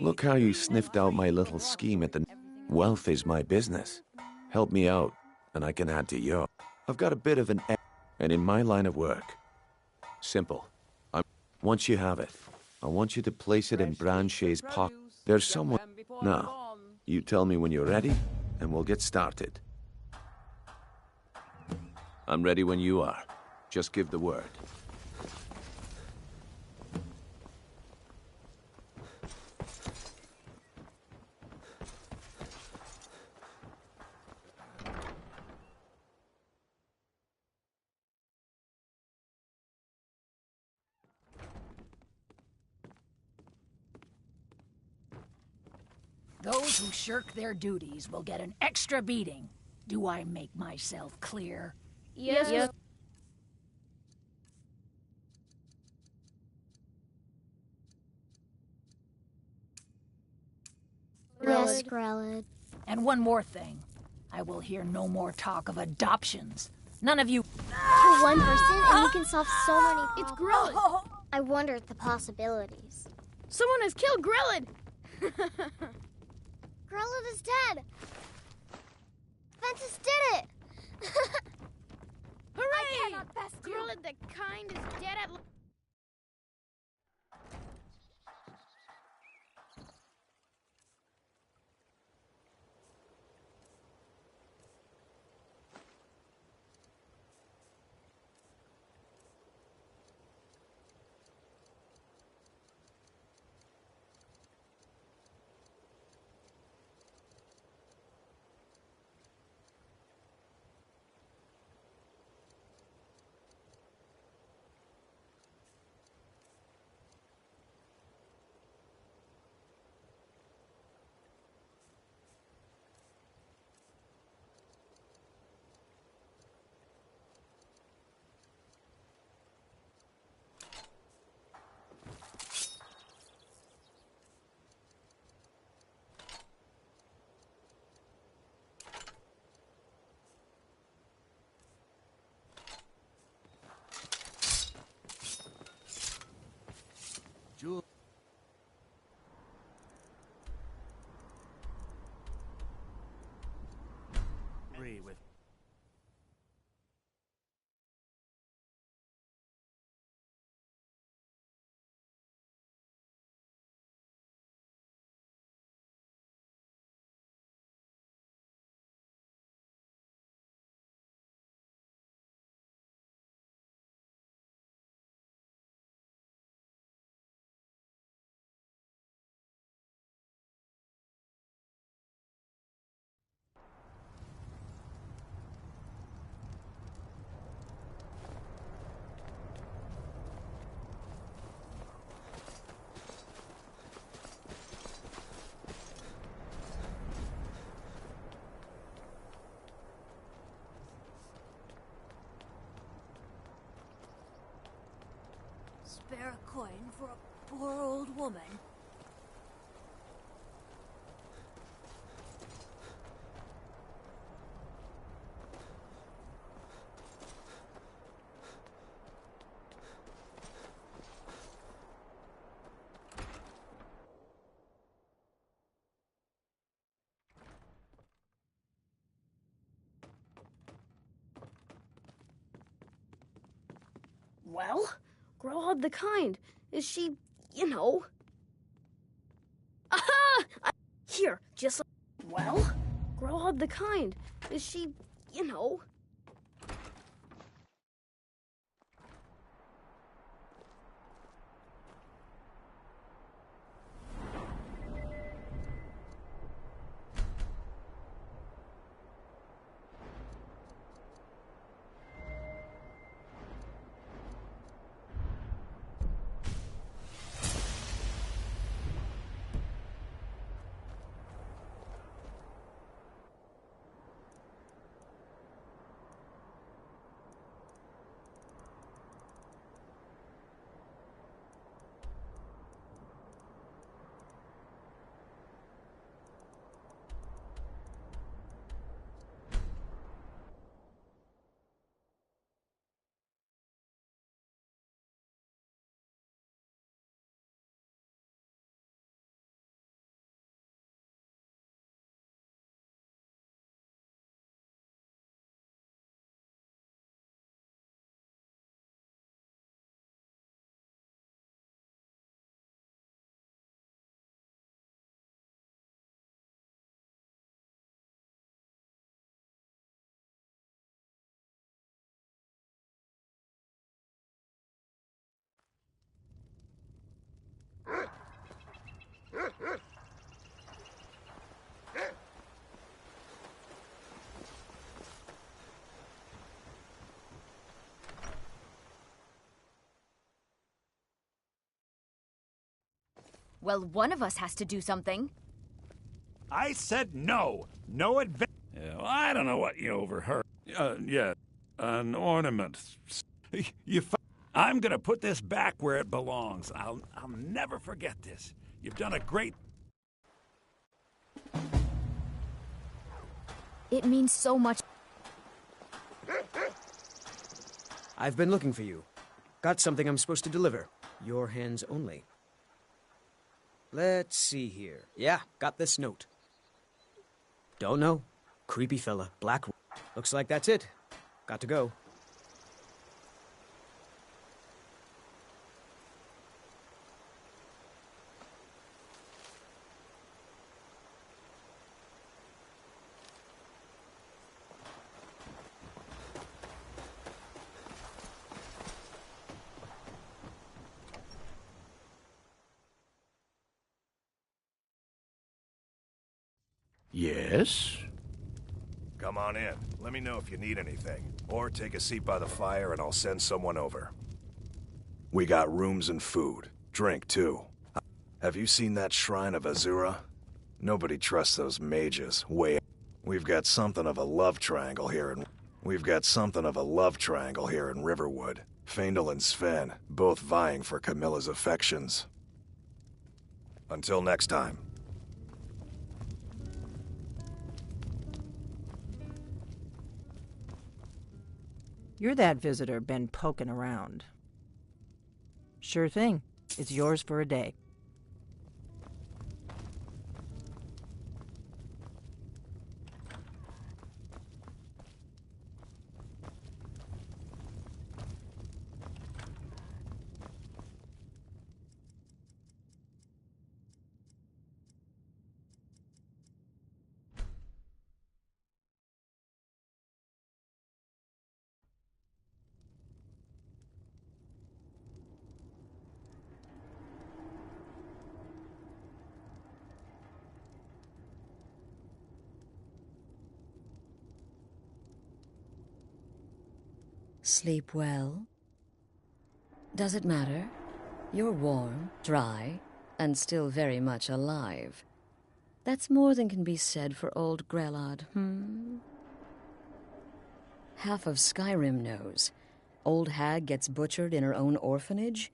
Look how you sniffed out my little scheme at the... Wealth is my business. Help me out, and I can add to yours. I've got a bit of an... And in my line of work, simple. Once you have it, I want you to place it in Branche's pocket. There's someone... Now, you tell me when you're ready, and we'll get started. I'm ready when you are. Just give the word. Those who shirk their duties will get an extra beating. Do I make myself clear? Yes. Yes. Yes, Grelid. And one more thing. I will hear no more talk of adoptions. None of you... For one person, and he can solve so many problems. It's Grelid! I wonder at the possibilities. Someone has killed Grelid! Grelid is dead! Ventus did it! Hooray! Grelid the Kind is dead at... With Spare a coin for a poor old woman. Well, Grelid the Kind. Is she you know. Aha! Here, just well, Grelod the Kind. Is she, you know? Well, one of us has to do something. I said no. No advance. Yeah, well, I don't know what you overheard. Yeah, an ornament. I'm gonna put this back where it belongs. I'll never forget this. You've done a great... It means so much. I've been looking for you. Got something I'm supposed to deliver. Your hands only. Let's see here. Yeah, got this note. Don't know. Creepy fella. Black. Looks like that's it. Got to go. Yes? Come on in. Let me know if you need anything. Or take a seat by the fire and I'll send someone over. We got rooms and food. Drink, too. Have you seen that shrine of Azura? Nobody trusts those mages. We've got something of a love triangle here in... Riverwood. Faendal and Sven, both vying for Camilla's affections. Until next time. You're that visitor been poking around. Sure thing. It's yours for a day. Sleep well? Does it matter? You're warm, dry, and still very much alive. That's more than can be said for old Grelod, Half of Skyrim knows. Old hag gets butchered in her own orphanage.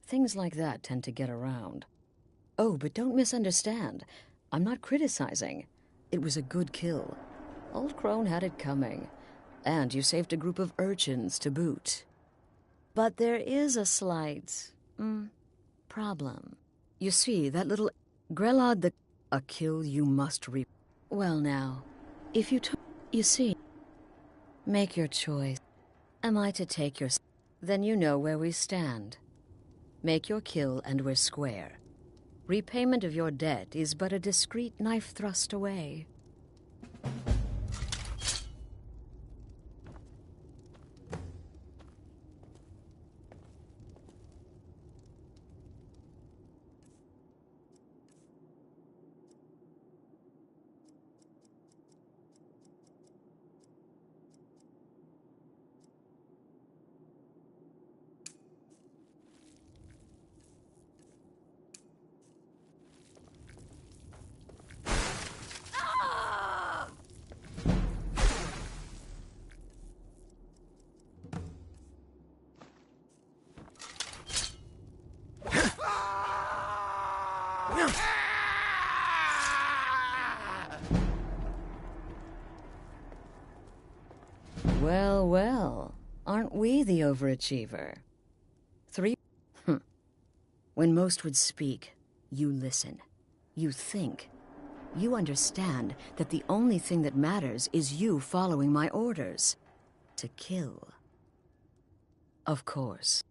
Things like that tend to get around. Oh, but don't misunderstand. I'm not criticizing. It was a good kill. Old Crone had it coming. And you saved a group of urchins to boot. But there is a slight, problem. You see, that little Grelod a kill you must reap. Well now, if you took... You see, make your choice. Am I to take your... Then you know where we stand. Make your kill and we're square. Repayment of your debt is but a discreet knife thrust away. Well, well, aren't we the overachiever? 3. When most would speak, you listen. You think. You understand that the only thing that matters is you following my orders. To kill. Of course.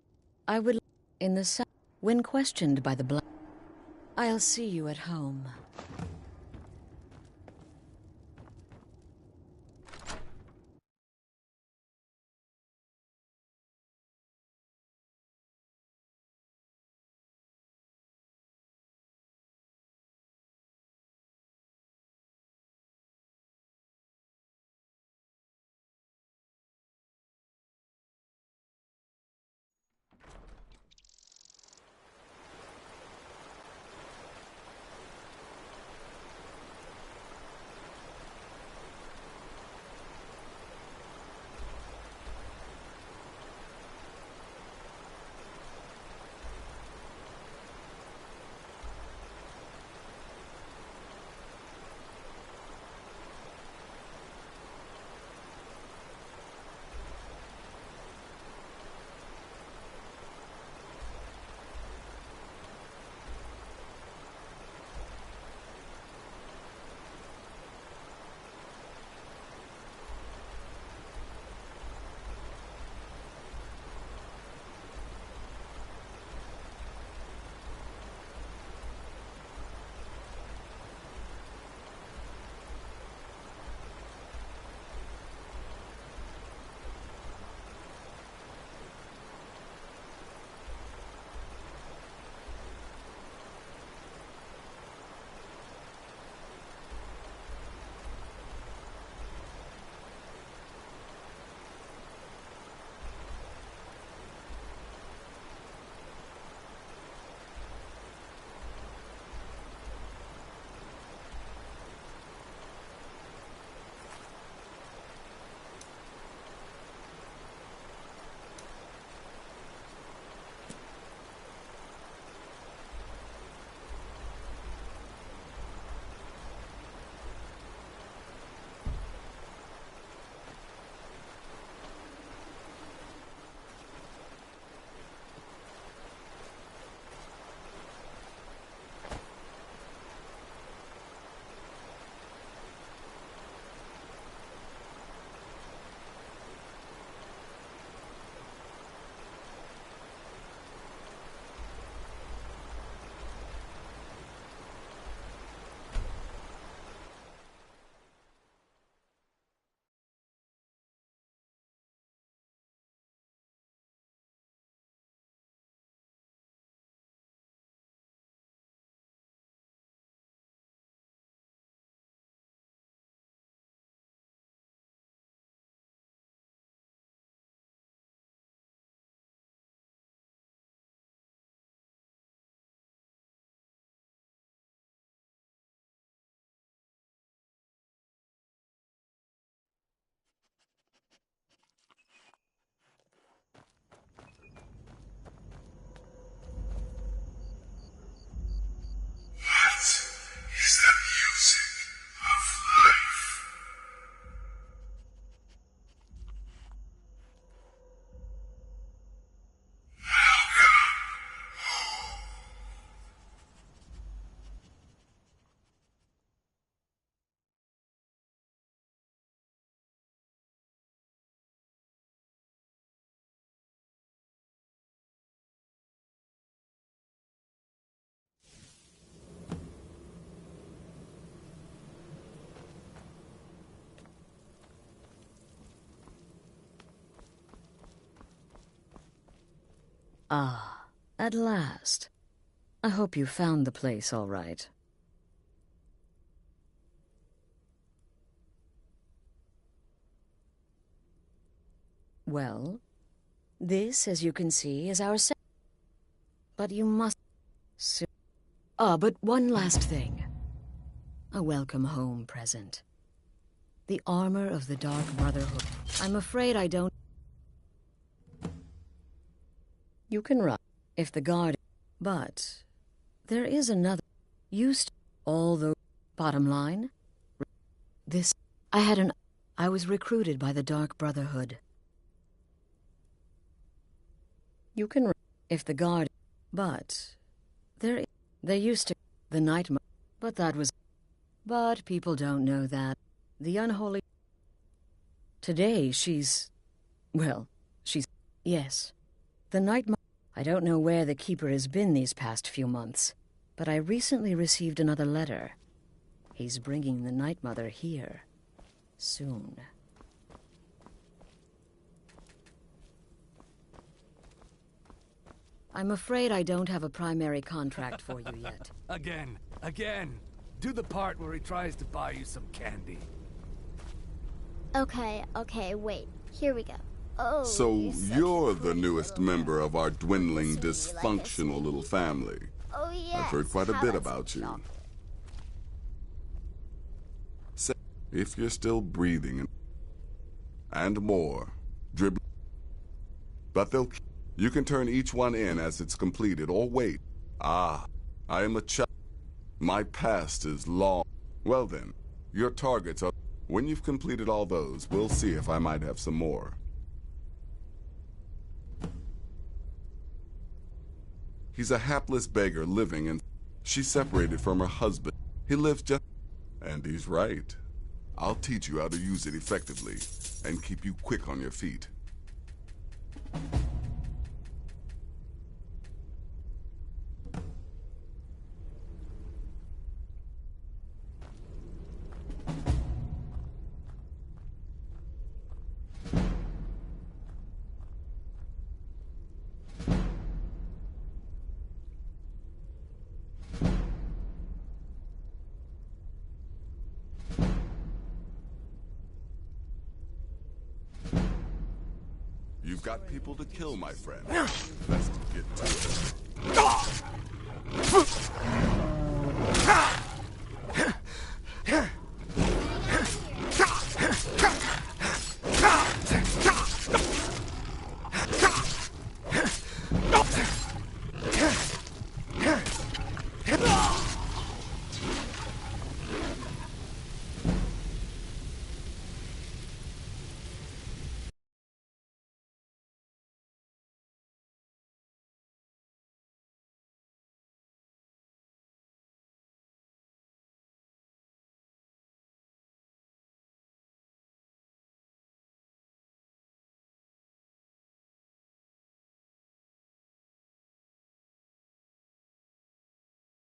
I would... In the south, when questioned by the black... I'll see you at home. Ah, at last. I hope you found the place all right. Well, this, as you can see, is our but you must... but one last thing. A welcome home present. The armor of the Dark Brotherhood. I'm afraid I don't... You can run, if the guard... But there is another... Used all the... Bottom line? This... I was recruited by the Dark Brotherhood. You can... If the guard... But they used to... The night... But that was... But people don't know that. The unholy... Today she's... Well, she's... Yes. The night... I don't know where the Keeper has been these past few months, but I recently received another letter. He's bringing the Night Mother here. Soon. I'm afraid I don't have a primary contract for you yet. Again. Do the part where he tries to buy you some candy. Okay, wait. Here we go. Oh, so you're the newest member of our dwindling, dysfunctional little family. Oh, yes. I've heard quite a bit about you. Say, if you're still breathing and more, dribbling. But you can turn each one in as it's completed, or wait. I am a child. My past is long. Well then, your targets are... When you've completed all those, we'll see if I might have some more. He's a hapless beggar living in... She's separated from her husband. He lives just... And he's right. I'll teach you how to use it effectively, and keep you quick on your feet. You've got people to kill, my friend. Let's get to it.